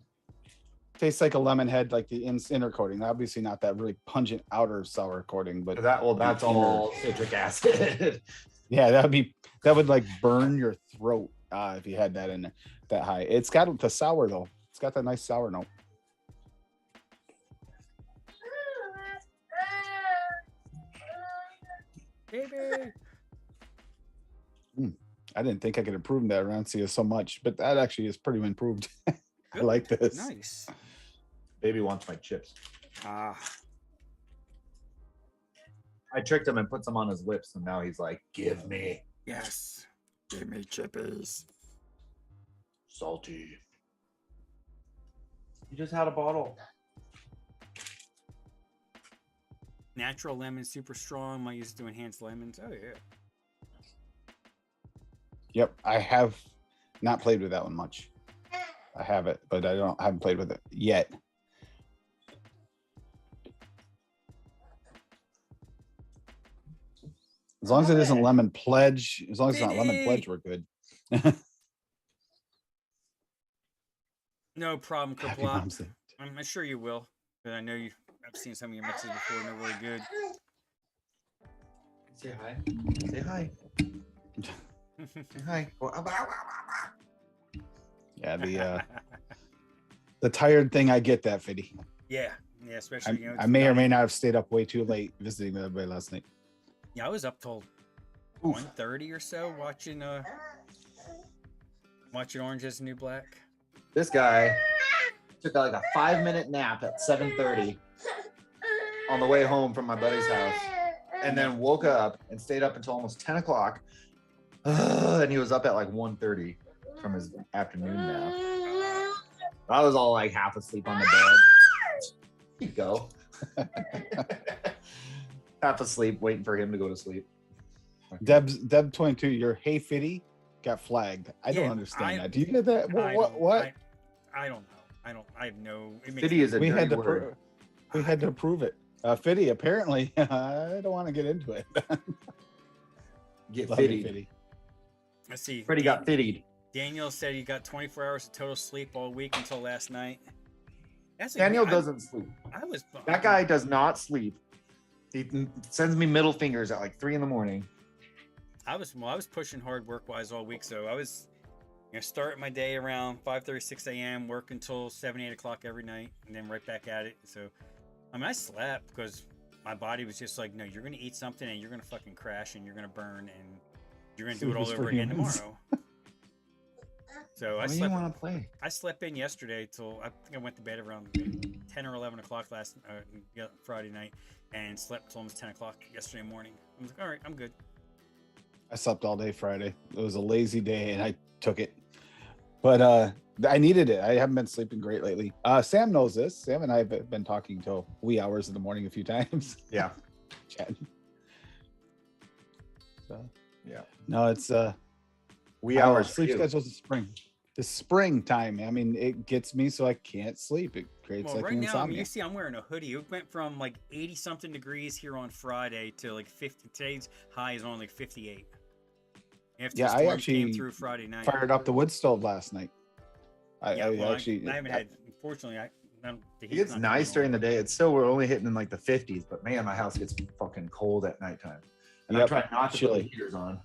tastes like a lemon head, like the inner coating. Obviously not that really pungent outer sour coating, but That's all citric acid. yeah, that would like burn your throat if you had that in that high. It's got the sour though. It's got that nice sour note. Baby. I didn't think I could improve that rancia so much, but that actually is pretty improved. I like this. Nice. Baby wants my chips. Ah. I tricked him and put some on his lips, and now he's like, "Give me Yes. Give me chippies. salty." You just had a bottle. Natural lemon, super strong. Might use it to enhance lemons. Oh yeah. Yep, I have not played with that one much. I have it, but I haven't played with it yet. As long as it isn't lemon pledge, as long as it's not lemon pledge, we're good. No problem, Happy Kerplop. Mom's Day. I'm sure you will. But I know I've seen some of your mixes before, and they're really good. Say hi. Say hi. Say hi. Oh, ow, ow, ow, ow, ow. Yeah, the tired thing, I get that, Fiddy. yeah, especially I may or may not have stayed up way too late visiting with everybody last night. Yeah, I was up till 1:30 or so watching Orange is the New Black. This guy took like a 5-minute nap at 7:30 on the way home from my buddy's house, and then woke up and stayed up until almost 10 o'clock. And he was up at like 1:30 from his afternoon nap. I was all like half asleep on the bed. Here you go. Half asleep, waiting for him to go to sleep. Deb 22, your Hey Fiddy got flagged. I Yeah, don't understand I- that. Do you get that? What? I don't know. I have no. It makes Fiddy is a We dirty had to word. we had to approve it. Fiddy, apparently, I don't want to get into it. Get Love you, fitty. Fiddy. Let's see. Freddie got fittied. Daniel said he got 24 hours of total sleep all week until last night. Daniel doesn't sleep. I was. That guy does not sleep. He sends me middle fingers at like 3 in the morning. I was pushing hard work wise all week, so I was Start my day around 5:30, 6 a.m., work until 7, 8 o'clock every night, and then right back at it. So, I mean, I slept because my body was just like, no, you're going to eat something and you're going to fucking crash and you're going to burn and you're going to do it all over again tomorrow. So What do you want to play? I slept in yesterday till I think I went to bed around 10 or 11 o'clock last Friday night and slept till almost 10 o'clock yesterday morning. I was like, all right, I'm good. I slept all day Friday. It was a lazy day and I took it. But I needed it. I haven't been sleeping great lately. Sam knows this. Sam and I have been talking till wee hours in the morning a few times. Yeah. Chatting. So, Yeah. no, it's Wee hours. Sleep schedules in spring. The springtime. I mean, it gets me so I can't sleep. It creates Well, like right an now, I insomnia. mean, you see, I'm wearing a hoodie. It went from like 80 something degrees here on Friday to like 50. Today's high is only like 58. After Yeah, the I storm actually came through Friday night. Fired up the wood stove last night. I haven't had. Unfortunately, the It gets nice during the day. It's still, we're only hitting in like the 50s, but man, my house gets fucking cold at nighttime. And I try not to put the heaters on.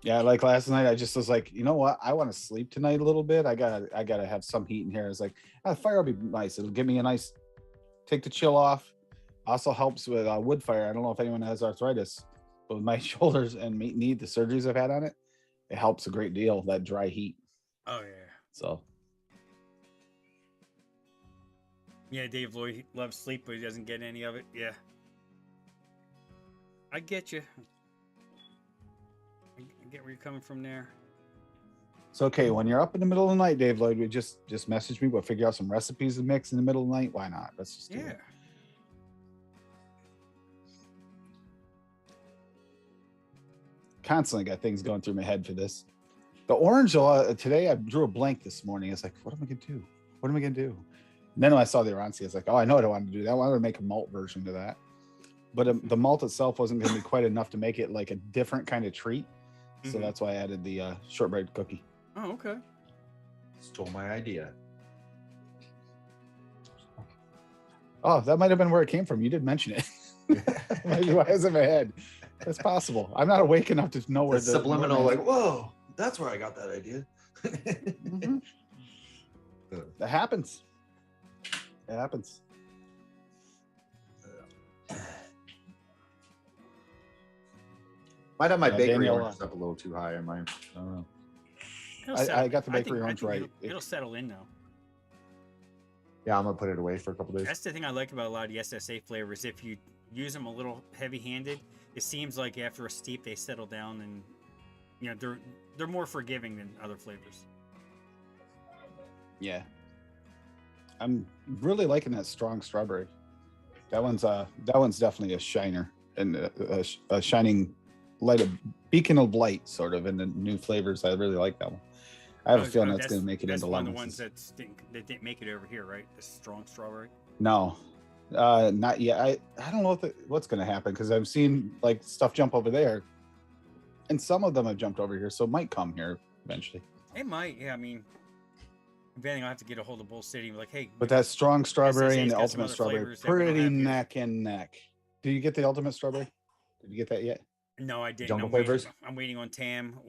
Yeah, like last night, I just was like, you know what? I want to sleep tonight a little bit. I gotta have some heat in here. It's like, the fire will be nice. It'll give me a nice, take the chill off. Also helps with wood fire. I don't know if anyone has arthritis, but with my shoulders and knee, the surgeries I've had on it, it helps a great deal. That dry heat. Oh yeah. So. Yeah, Dave Lloyd loves sleep, but he doesn't get any of it. Yeah. I get you. I get where you're coming from there. It's okay when you're up in the middle of the night, Dave Lloyd. We just message me. We'll figure out some recipes to mix in the middle of the night. Why not? Let's just do it. Constantly got things going through my head for this. The orange today, I drew a blank this morning. It's like, what am I gonna do? What am I gonna do? And then when I saw the Oranzi, I was like, oh, I know what I wanted to do. That I wanted to make a malt version of that, but the malt itself wasn't going to be quite enough to make it like a different kind of treat. So that's why I added the shortbread cookie. Oh, okay. Stole my idea. Oh, that might have been where it came from. You did mention it. Maybe why is it in my head? That's possible. I'm not awake enough to know where the subliminal, like, whoa, that's where I got that idea. That happens. It happens. Might have my bakery Daniel, orange up a little too high in mine. I don't know. I got the bakery orange right. It'll settle in though. Yeah, I'm gonna put it away for a couple days. That's the thing I like about a lot of the SSA flavors. If you use them a little heavy-handed, it seems like after a steep they settle down, and you know they're more forgiving than other flavors. Yeah, I'm really liking that strong strawberry. That one's definitely a shiner and a shining light, a beacon of light, sort of, in the new flavors. I really like that one. I have a feeling that's going to make it into one of lemons. the ones that didn't make it over here, right? The strong strawberry. No, not yet. I don't know what's going to happen, because I've seen like stuff jump over there, and some of them have jumped over here, so it might come here eventually. It might, yeah. I mean, eventually I'll have to get a hold of Bull City and be like, hey. But that strong strawberry and the got some ultimate other strawberry, flavors that we don't pretty have here. neck and neck. Do you get the ultimate strawberry? Did you get that yet? No, I didn't. Jungle Flavors? I'm waiting on Tam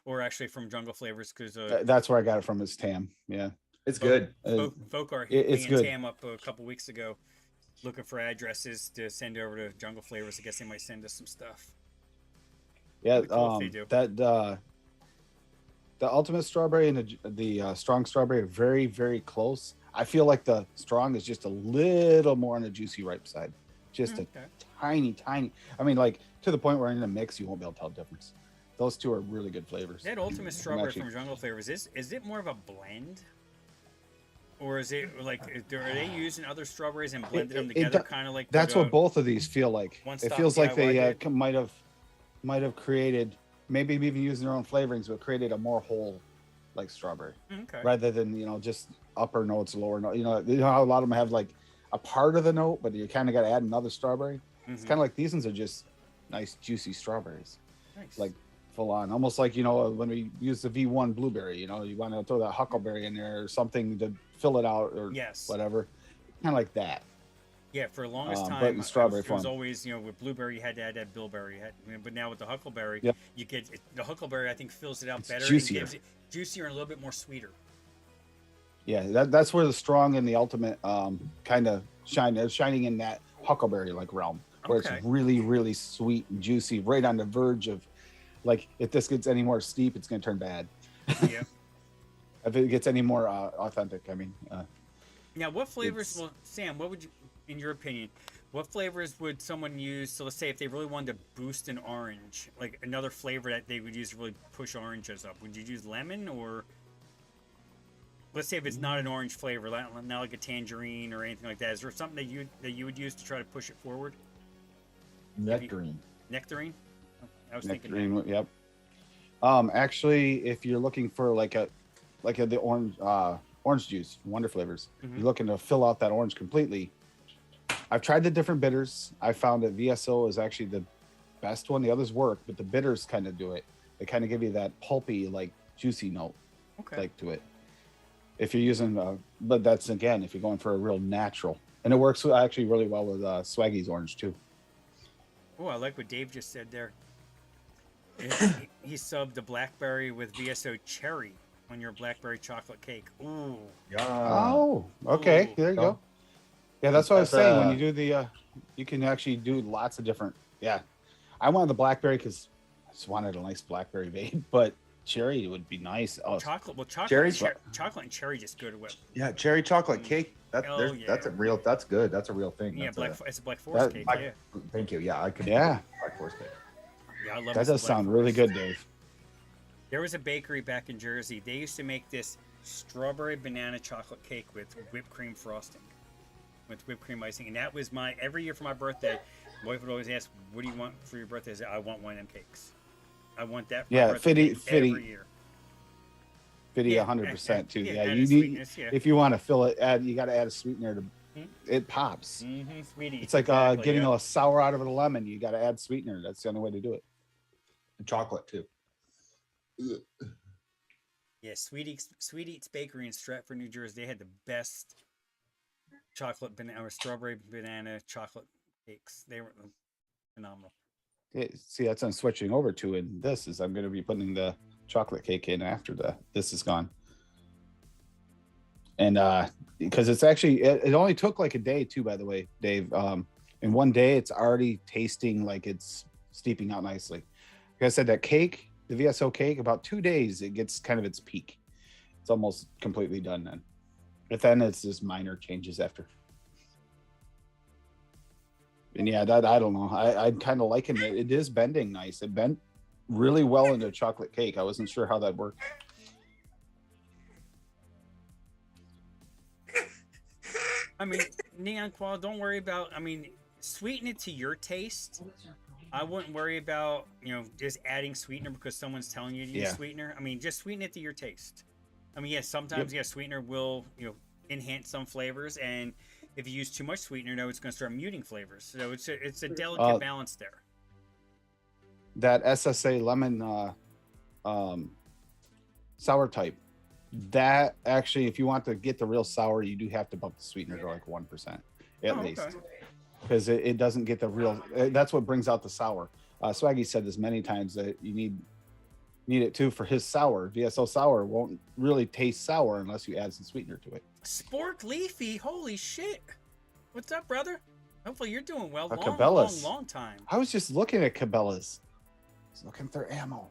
or actually from Jungle Flavors, because that's where I got it from, is Tam. Yeah, it's good. Folk are it's hitting good. Tam up a couple weeks ago, looking for addresses to send over to Jungle Flavors. I guess they might send us some stuff. Yeah, Cool if they do. the ultimate strawberry and the strong strawberry are very, very close. I feel like the strong is just a little more on the juicy ripe side, just a tiny. I mean, like, to the point where in a mix you won't be able to tell the difference. Those two are really good flavors. That ultimate strawberry from Jungle Flavors, is it more of a blend, or is it like, are they using other strawberries and blended them together, kind of like? That's what both of these feel like. It feels like they might have created, maybe even using their own flavorings, but created a more whole, like, strawberry, rather than just upper notes, lower notes. You know how a lot of them have like a part of the note, but you kind of got to add another strawberry. It's kind of like these ones are just nice juicy strawberries, like full on, almost like when we use the V1 blueberry. You want to throw that huckleberry in there or something to fill it out, or whatever, kind of like that. Yeah, for the longest but time, in strawberry it was form. always, with blueberry, you had to add that bilberry. But now with the huckleberry, Yep. you get the huckleberry. I think fills it out It's better juicier. and gives it juicier and a little bit more sweeter. Yeah, that's where the strong and the ultimate kind of shining in that huckleberry like realm, where Okay. it's really, really sweet and juicy, right on the verge of, like, if this gets any more steep, it's going to turn bad. Yeah. If it gets any more authentic, I mean. Now, what flavors? It's- Well, Sam, what would you, in your opinion, what flavors would someone use? So let's say if they really wanted to boost an orange, like another flavor that they would use to really push oranges up. Would you use lemon, or let's say if it's not an orange flavor, not like a tangerine or anything like that? Is there something that you would use to try to push it forward? Nectarine. Nectarine. I was thinking that. Nectarine, yep. Actually, if you're looking for like the orange juice, Wonder Flavors, Mhm. you're looking to fill out that orange completely. I've tried the different bitters. I found that VSO is actually the best one. The others work, but the bitters kind of do it. They kind of give you that pulpy, like juicy note, Okay. like to it. If you're using, but that's again, if you're going for a real natural, and it works actually really well with Swaggy's orange too. Oh, I like what Dave just said there. He subbed the blackberry with VSO cherry on your blackberry chocolate cake. Ooh. Yeah. Oh, okay. Ooh. There you go. Yeah, that's what I was That's, saying. When you do the, you can actually do lots of different. Yeah, I wanted the blackberry because I just wanted a nice blackberry vape, but cherry would be nice. Oh, Chocolate. Well, chocolate. Cherries? Chocolate and cherry just go to it. Yeah, cherry chocolate cake. That's Oh, that's a yeah. real. That's good. That's a real thing. Yeah, That's it's a Black Forest cake. Black- Yeah. Thank you. Yeah, I could. Yeah. Black Forest cake. Yeah, I love that me some does Black sound really Forest. good, Dave. There was a bakery back in Jersey. They used to make this strawberry banana chocolate cake with whipped cream frosting, with whipped cream icing, and that was every year for my birthday. My wife would always ask, "What do you want for your birthday?" I said, "I want one of them cakes. I want that." For my Yeah, birthday fitty. every year. 100% too. Yeah, add you a need, sweetness, yeah. if you want to fill it, you got to add a sweetener to. Mhm. It pops. Mm-hmm, sweetie. It's like Exactly, getting yeah. a sour out of a lemon. You got to add sweetener. That's the only way to do it. And chocolate too. Yeah, Sweet Eats Bakery in Stratford, New Jersey. They had the best chocolate banana or strawberry banana chocolate cakes. They were phenomenal. See, that's what I'm switching over to. And this is I'm going to be putting the chocolate cake in after this is gone. And because it's actually it only took like a day too, by the way, Dave. In one day, it's already tasting like it's steeping out nicely. Like I said, that cake, the VSO cake, about 2 days, it gets kind of its peak. It's almost completely done then. But then it's just minor changes after. And yeah, that I don't know. I'm kind of liking it. It is bending nice. It bent really well into chocolate cake. I wasn't sure how that worked. I mean, Neon Qual, don't worry about. I mean, sweeten it to your taste. I wouldn't worry about just adding sweetener because someone's telling you to use Yeah. sweetener. I mean, just sweeten it to your taste. I mean, yes, sometimes sweetener will enhance some flavors, and if you use too much sweetener, no, it's going to start muting flavors. So it's a delicate balance there. That SSA lemon sour type, that actually, if you want to get the real sour, you do have to bump the sweetener to like 1% at least, Okay. because it doesn't get the real. That's what brings out the sour. Swaggy said this many times that you need it too for his sour. VSO sour won't really taste sour unless you add some sweetener to it. Spork Leafy, holy shit! What's up, brother? Hopefully you're doing well. Cabela's. Long time. I was just looking at Cabela's. I was looking at their ammo.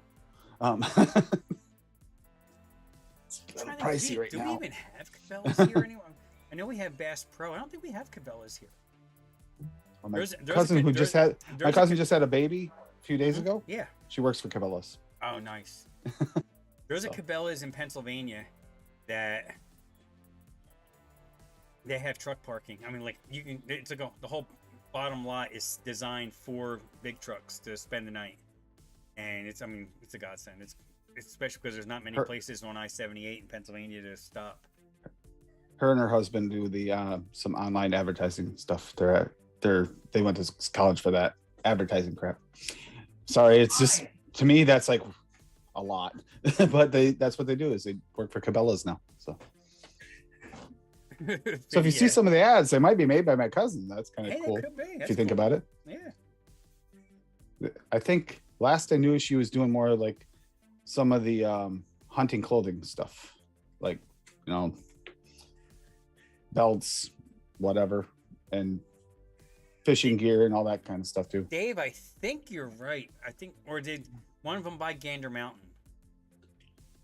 It's a little pricey right do now. we even have Cabela's here anymore? I know we have Bass Pro. I don't think we have Cabela's here. Well, my there's a cousin good- who just had my there's a cousin good- just had a baby a few days ago. Yeah. She works for Cabela's. Oh, nice. There's a So. Cabela's in Pennsylvania that they have truck parking. I mean, like you can. It's like the whole bottom lot is designed for big trucks to spend the night, and it's. I mean, it's a godsend. It's especially because there's not many places on I-78 in Pennsylvania to stop. Her and her husband do the some online advertising stuff. They went to college for that advertising crap. Sorry, it's just to me that's like a lot, but that's what they do is they work for Cabela's now. So So if you see some of the ads, they might be made by my cousin. That's kind of Hey, that cool could be. if That's you think cool. about it. Yeah. I think last I knew she was doing more like some of the hunting clothing stuff, like, you know, belts, whatever, and fishing gear and all that kind of stuff too. Dave, I think you're right. I think, or did one of them buy Gander Mountain?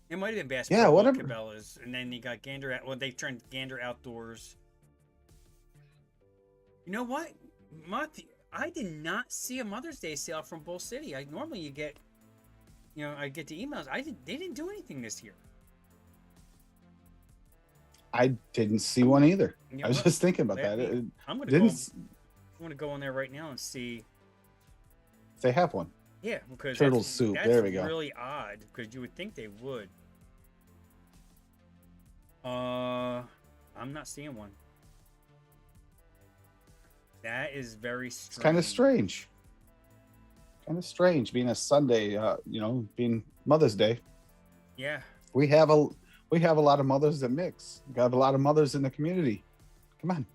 It might have been Bass Yeah, Pro whatever. Cabela's, and then you got Gander. Well, they turned Gander Outdoors. You know what? I did not see a Mother's Day sale from Bull City. I normally you get, I get the emails. They didn't do anything this year. I didn't see one either. You know I was what? just thinking about Let that. me- It I'm gonna didn't go. s- I'm gonna go on there right now and see. they have one. Yeah, because Turtle that's, soup. That's There we go. really odd because you would think they would. I'm not seeing one. That is very strange. It's kind of strange. Kind of strange being a Sunday, being Mother's Day. Yeah. We have a lot of mothers that mix. We have a lot of mothers in the community. Come on.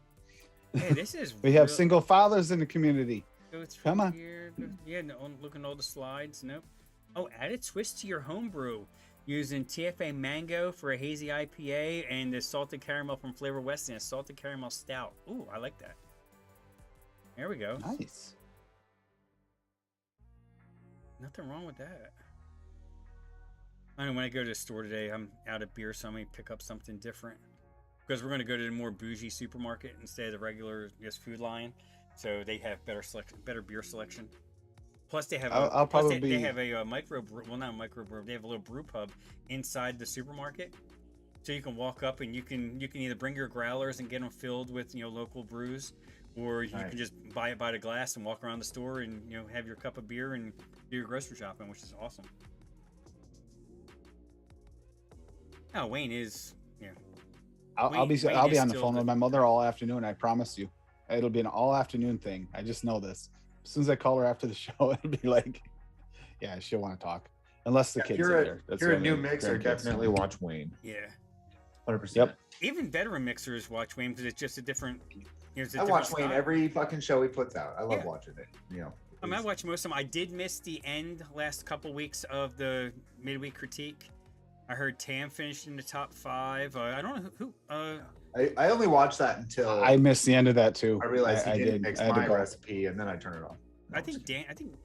Hey, this is. We have real- single fathers in the community. Go through Come on. Here. Yeah, no, looking at all the slides. Nope. Oh, add a twist to your homebrew using TFA mango for a hazy IPA and the salted caramel from Flavor West and a salted caramel stout. Ooh, I like that. There we go. Nice. Nothing wrong with that. I know when I go to the store today, I'm out of beer, so I may pick up something different. Because we're going to go to the more bougie supermarket instead of the regular just food line. So they have better beer selection. Plus they have I'll plus probably they be- have a micro brew, well not a micro brew, they have a little brew pub inside the supermarket. So you can walk up and you can either bring your growlers and get them filled with local brews, or you Nice. can just buy it by the glass and walk around the store and have your cup of beer and do your grocery shopping, which is awesome. Oh, Wayne is I'll be Wayne on is the still phone the- with my mother all afternoon. I promise you, it'll be an all afternoon thing. I just know this. As soon as I call her after the show, it'll be like, yeah, she'll want to talk. Unless the If kids you're are a, there. if you're a the new only mixer, grandkids. definitely watch Wayne. yeah. 100%. Yep. Even veteran mixers watch Wayne because it's just a different. It's a I different watch Wayne style. every fucking show he puts out. I love Yeah. watching it. I mean, I watch most of them. I did miss the end last couple weeks of the midweek critique. I heard Tam finished in the top 5. I don't know who. I only watched that until I missed the end of that too. I realized he I didn't did. mix I had to my go. recipe, and then I turned it off. I think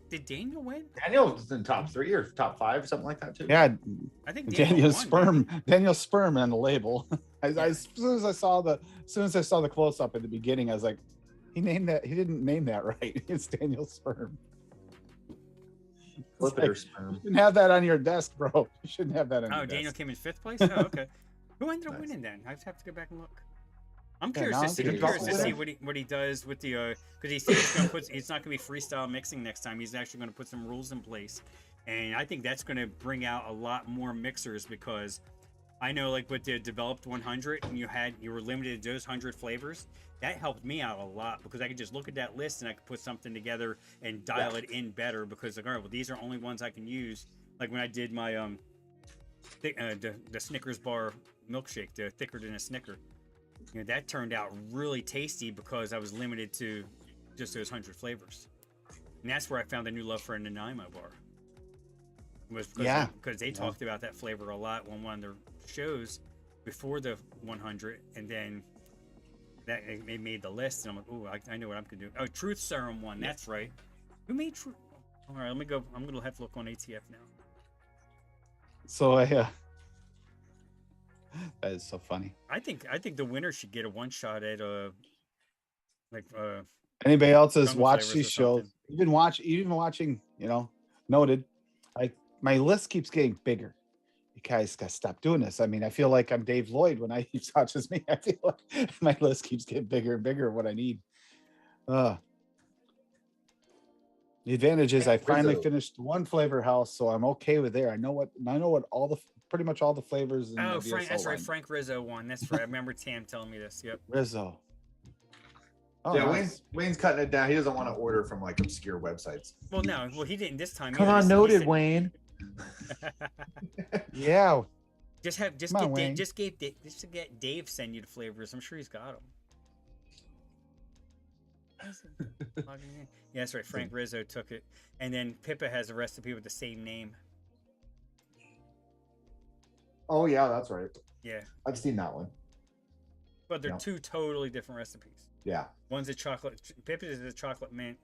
did Daniel win? Daniel was in top 3 or top 5, something like that too. Yeah, I think Daniel's won, sperm. Daniel's sperm on the label. As soon as I saw the close up at the beginning, I was like, he didn't name that right. It's Daniel's sperm. It's Flipper like, sperm. you shouldn't have that on your desk, bro. You shouldn't have that on Oh, your Daniel desk. came in 5th place. Oh, okay. Who ended up Nice. winning then? I have to go back and look. I'm Yeah, curious now to I'm see. curious. Curious to Did he see go what he does with the because he said it's not going to be freestyle mixing next time. He's actually going to put some rules in place, and I think that's going to bring out a lot more mixers because I know like with the developed 100 and you were limited to those 100 flavors. That helped me out a lot because I could just look at that list and I could put something together and dial it in better because like all right, well these are only ones I can use. Like when I did my the Snickers bar milkshake, the thicker than a Snicker. That turned out really tasty because I was limited to just those 100 flavors. And that's where I found a new love for a Nanaimo bar. Was because they talked about that flavor a lot on one of their shows before the 100, and then that it made the list, and I'm like, oh, I know what I'm gonna do. Oh, Truth Serum one, that's right. Who made Truth? All right, let me go. I'm gonna have to look on ATF now. So that is so funny. I think the winner should get a one shot at Anybody else has Jungle watched Flavors these or shows? something. Even watching, noted. My list keeps getting bigger. You guys gotta stop doing this. I mean, I feel like I'm Dave Lloyd when he watches me. I feel like my list keeps getting bigger and bigger of what I need. The advantage is I finally Rizzo. finished one flavor house, so I'm okay with there. I know what pretty much all the flavors. In Oh, the Frank, VSL that's right. line. Frank Rizzo won. That's right. I remember Tam telling me this. Yep. Rizzo. Oh, Yeah, nice. Wayne's cutting it down. He doesn't want to order from like obscure websites. Well, no. Well, he didn't this time. Come either. on, He noted, said- Wayne. Yeah. Just Come on, get Dave, Wayne. just get Dave send you the flavors. I'm sure he's got them. Yeah, that's right. Frank Rizzo took it, and then Pippa has a recipe with the same name. Oh yeah, that's right. Yeah, I've seen that one. but they're Yeah. two totally different recipes. Yeah. One's a chocolate. Pippa is a chocolate mint.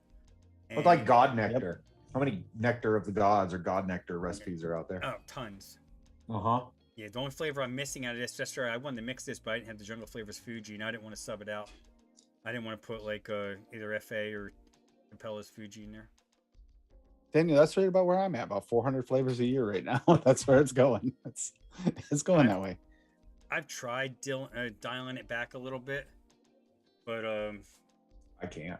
It's like God nectar. How many nectar of the gods or God nectar recipes are out there? Oh, tons. Uh-huh. Yeah, the only flavor I'm missing out of this, just I wanted to mix this, but I didn't have the Jungle Flavors Fuji, and I didn't want to sub it out. I didn't want to put like either FA or Capella's Fuji in there. Daniel, that's right about where I'm at. About 400 flavors a year right now. That's where it's going. It's going that way. I've tried dialing it back a little bit, but I can't.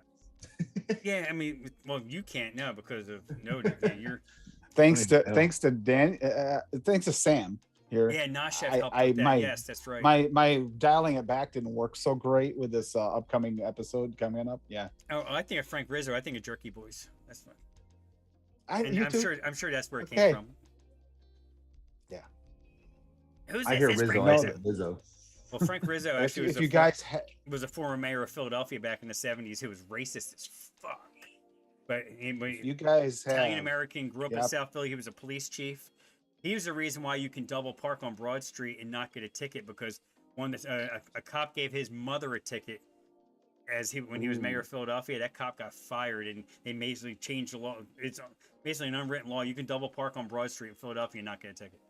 yeah, I mean, well, you can't now because of Noted. Yeah, you're Thanks to Hell. thanks to Sam here. yeah, Nashef I- helped I- with that. my- Yes, that's right. My dialing it back didn't work so great with this upcoming episode coming up. Yeah, Oh, I think of Frank Rizzo. I think of Jerky Boys. That's fine. And you I'm too. sure that's where it Okay. came from. Yeah. Who's I this? hear It's Rizzo. Frank I Rizzo. said Rizzo. Well, Frank Rizzo If, actually if you guys was a former mayor of Philadelphia back in the 70s who was racist as fuck. But you guys have Italian American, grew up in Yep. South Philly. He was a police chief. He was the reason why you can double park on Broad Street and not get a ticket because a cop gave his mother a ticket when he was mayor of Philadelphia. That cop got fired, and they basically changed the law. It's basically an unwritten law. You can double park on Broad Street in Philadelphia and not get a ticket.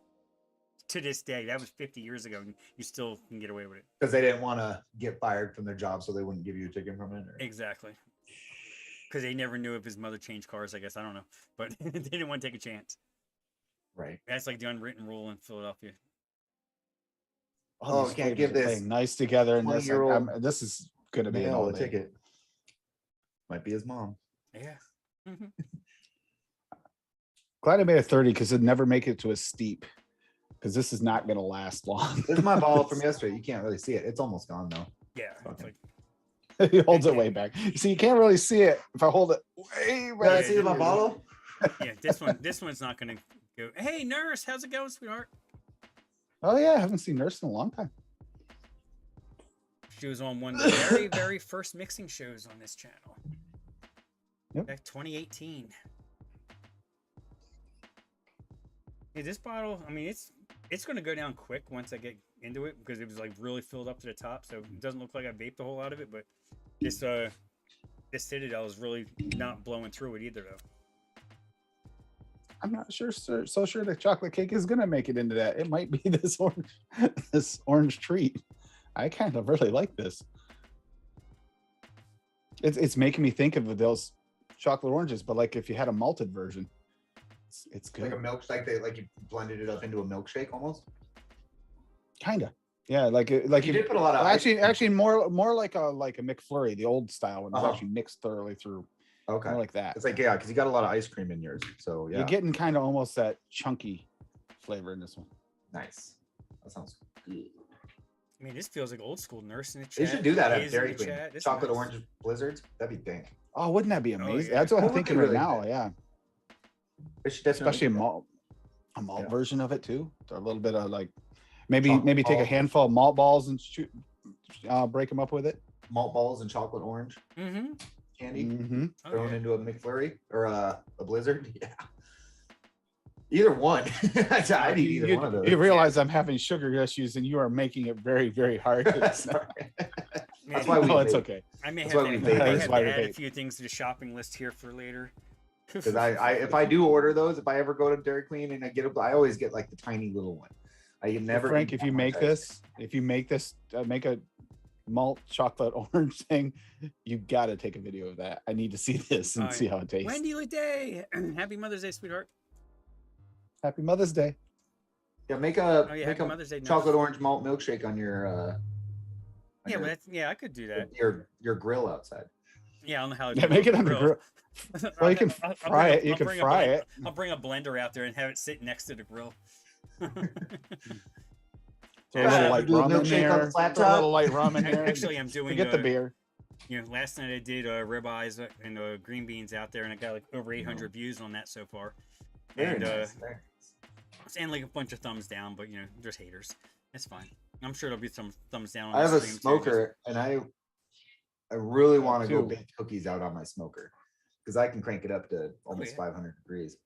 To this day, that was 50 years ago, and you still can get away with it. Because they didn't want to get fired from their job, so they wouldn't give you a ticket from it. Or... Exactly. Because they never knew if his mother changed cars, I guess. I don't know. But they didn't want to take a chance. Right. That's like the unwritten rule in Philadelphia. all Oh, these can't flavors give are this playing nice together, and this 20-year-old this is gonna be an Male all a day. ticket. Might be his mom. Yeah. Glad I made a 30 because it'd never make it to a steep. Because this is not gonna last long. This is my bottle from yesterday. You can't really see it. It's almost gone though. Yeah. It's Okay. He holds it way back. So you can't really see it if I hold it way Can I back. see my bottle? Yeah, this one's not gonna go. Hey, nurse, how's it going, sweetheart? Oh yeah, I haven't seen Nurse in a long time. She was on one of the very, very first mixing shows on this channel. Yep. Back 2018. Yeah, this bottle, I mean, it's gonna go down quick once I get into it because it was like really filled up to the top, so it doesn't look like I vaped a whole lot of it. But this Citadel is really not blowing through it either, though. I'm not sure, so sure the chocolate cake is gonna make it into that. It might be this orange treat. I kind of really like this. It's making me think of those chocolate oranges, but like if you had a malted version, it's Like good. a milk, like you blended it up into a milkshake almost. Kind of, yeah. Like You did put a lot of ice actually more like a McFlurry, the old style one. It's Uh-huh. actually mixed thoroughly through. Okay. More like that. It's like, yeah, because you got a lot of ice cream in yours. So yeah. You're getting kind of almost that chunky flavor in this one. Nice. That sounds good. I mean, this feels like old school nurse in the chat. They should do that at Hazel in Dairy the Queen. chat. This is Chocolate nice. orange blizzards. That'd be pink. Oh, wouldn't that be amazing? yeah. That's what That I'm would be thinking right really now. good. Yeah, They should definitely especially a do that. malt Yeah. version of it too. A little bit of like maybe Chocolate take a balls. handful of malt balls and break them up with it. Malt balls and chocolate orange Mm-hmm. candy Mm-hmm. Oh, thrown yeah. into a McFlurry or a blizzard. Yeah. Either one. I'd eat either one of those. You realize I'm having sugar issues, and you are making it very, very hard. Sorry. Man, That's why we No, it's vape. okay. I may That's have why to, we I vape. may That's have why to we add a vape. few things to the shopping list here for later. Because I if I do order those, if I ever go to Dairy Queen and I get I always get like the tiny little one. I can never. Frank, eat if that you much make ice this, make a malt chocolate orange thing, you got to take a video of that. I need to see this and Oh, see yeah. how it tastes. Wendy Day, Happy Mother's Day, sweetheart. Happy Mother's Day. Yeah, make a Oh yeah, make Happy a Mother's Day. nurse. chocolate orange malt milkshake on your Yeah, but that's, yeah, I could do that. your grill outside. Yeah, I don't know how. Yeah, make it on the grill. Well, you can fry it. You can fry it. I'll bring a blender out there and have it sit next to the grill. Throw a little light do a rum in milkshake on the there. flat Throw a top. little light rum in there. Actually, I'm doing. Forget the beer. You know, last night I did ribeyes and green beans out there, and I got like over 800 views on that so far. Very And nice. And like a bunch of thumbs down, but there's haters. It's fine. I'm sure there'll be some thumbs down. On I have the a stream, too, smoker, and I really want to go too. bake cookies out on my smoker because I can crank it up to almost yeah. 500 degrees.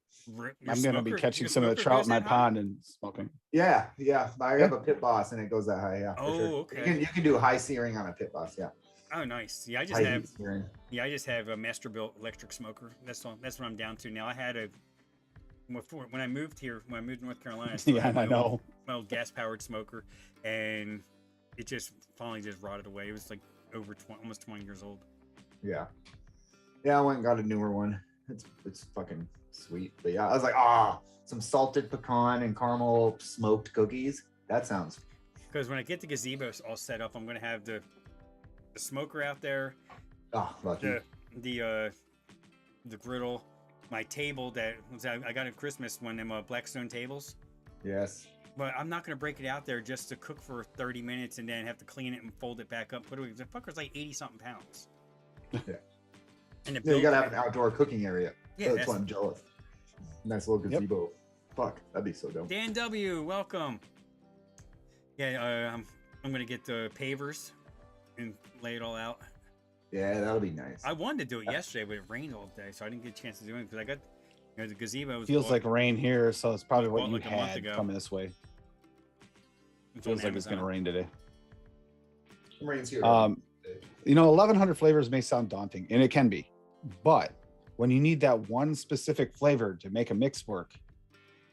I'm gonna be catching your some of the smoker trout goes in my that high? pond and smoking. Yeah. I have a pit boss, and it goes that high. Yeah. For Oh, sure. okay. You can do high searing on a pit boss. Yeah. Oh, nice. Yeah, I just High have heat searing. I just have a master built electric smoker. That's what I'm down to now. I had when I moved here, when I moved to North Carolina, I still Yeah, had I know. my old gas powered smoker, and it just finally just rotted away. It was like almost 20 years old. Yeah. I went and got a newer one. It's fucking sweet. But yeah, I was like, some salted pecan and caramel smoked cookies. That sounds. Because when I get the gazebo all set up, I'm gonna have the smoker out there, Lucky. the griddle, my table that I got at Christmas, one of them Blackstone tables. Yes. But I'm not gonna break it out there just to cook for 30 minutes and then have to clean it and fold it back up. Put it away. The fucker's like 80 something pounds. Yeah. And You gotta have an outdoor cooking area. Yeah, That's why I'm jealous. Nice little gazebo. Fuck, that'd be so dope. Dan W, welcome. Yeah, I'm gonna get the pavers and lay it all out. Yeah, that'll be nice. I wanted to do it yesterday, but it rained all day, so I didn't get a chance to do it because I got the gazebo. Was Feels bought- like rain here, so it's probably what bought you like a month had ago. coming this way. it's on Feels like it's gonna Amazon. rain today. Rain's here. 1,100 flavors may sound daunting, and it can be, but when you need that one specific flavor to make a mix work,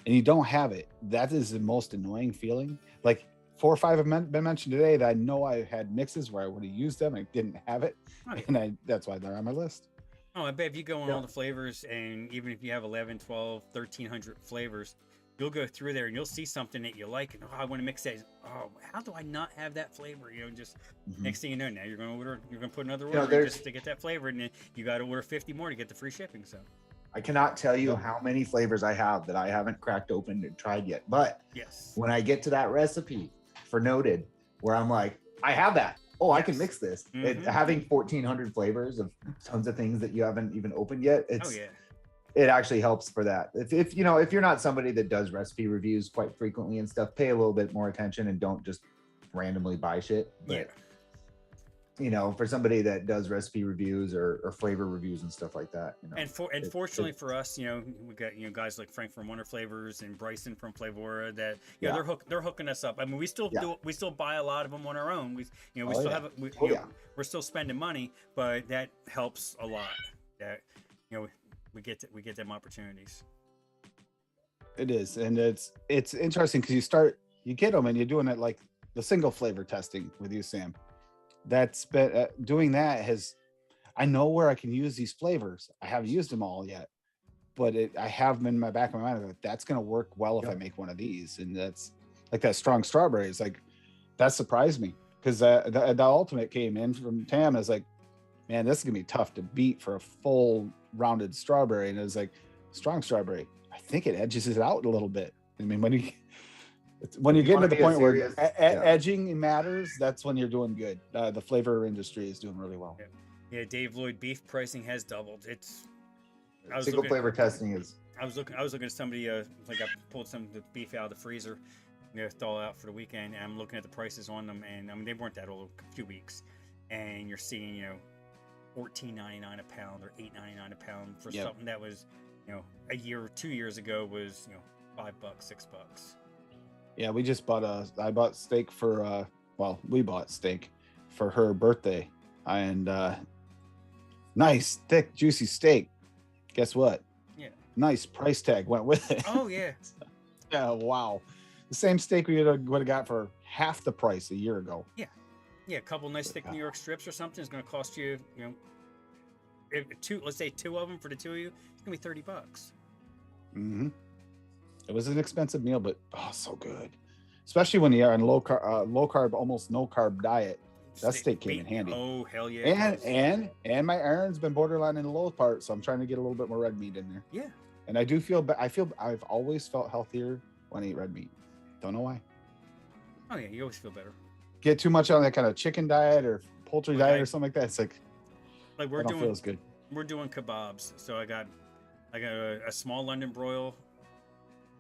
and you don't have it, that is the most annoying feeling. Like 4 or 5 have been mentioned today that I know I had mixes where I would have used them and I didn't have it, Oh, yeah. and that's why they're on my list. Oh, I bet if you go on Yeah. all the flavors, and even if you have 11, 12, 1,300 flavors, you'll go through there and you'll see something that you like, and I want to mix that. Oh, how do I not have that flavor? Just Mhm. next thing you know, now you're gonna put another You know, order in there's- just to get that flavor, and then you got to order 50 more to get the free shipping. So I cannot tell you how many flavors I have that I haven't cracked open and tried yet. But yes, when I get to that recipe for noted, where I'm like, I have that. Oh, I can Yes. mix this. Mhm. Having 1,400 flavors of tons of things that you haven't even opened yet. oh yeah, It actually helps for that. If you're not somebody that does recipe reviews quite frequently and stuff, pay a little bit more attention and don't just randomly buy shit. yeah. But for somebody that does recipe reviews or flavor reviews and stuff like that, And fortunately for us, we got guys like Frank from Wonder Flavors and Bryson from Flavora that Yeah. they're hooking us up. I mean, we still buy a lot of them on our own. We Oh, still yeah. have we're still spending money, but that helps a lot. That we get them opportunities. It is, and it's interesting because you get them and you're doing it like the single flavor testing with you, Sam. That's been doing that I know where I can use these flavors. I haven't used them all yet, but I have them in my back of my mind. Like, that's going to work well if I make one of these, and that's like that strong strawberry. It's like that surprised me because the ultimate came in from Tam. Is like, man, this is gonna be tough to beat for a full rounded strawberry, and it was like strong strawberry. I think it edges it out a little bit. I mean, when you get wanna to the be a point where serious- yeah. edging matters, that's when you're doing good. The flavor industry is doing really well. Yeah, Dave Lloyd, beef pricing has doubled. Single flavor testing is. I was looking at somebody like I pulled some of the beef out of the freezer, thaw out for the weekend, and I'm looking at the prices on them, and I mean they weren't that old, a few weeks, and you're seeing $14.99 a pound or $8.99 a pound for something that was a year or 2 years ago was $5, $6. Yeah, we just I bought steak for we bought steak for her birthday, and nice thick juicy steak. Guess what? Yeah. Nice price tag went with it. Oh yeah. Yeah, wow. The same steak we would have got for half the price a year ago. Yeah, a couple nice thick New York strips or something is going to cost you, let's say 2 of them for the 2 of you, it's going to be $30. Mm-hmm. It was an expensive meal, but so good. Especially when you're on low carb, almost no carb diet. That steak came in handy. Oh hell yeah! And my iron's been borderline in the low part, so I'm trying to get a little bit more red meat in there. Yeah. And I've always felt healthier when I eat red meat. Don't know why. Oh yeah, you always feel better. Get too much on that kind of chicken diet or poultry diet or something like that. It's like we're don't feel as good. We're doing kebabs, so I got a small London broil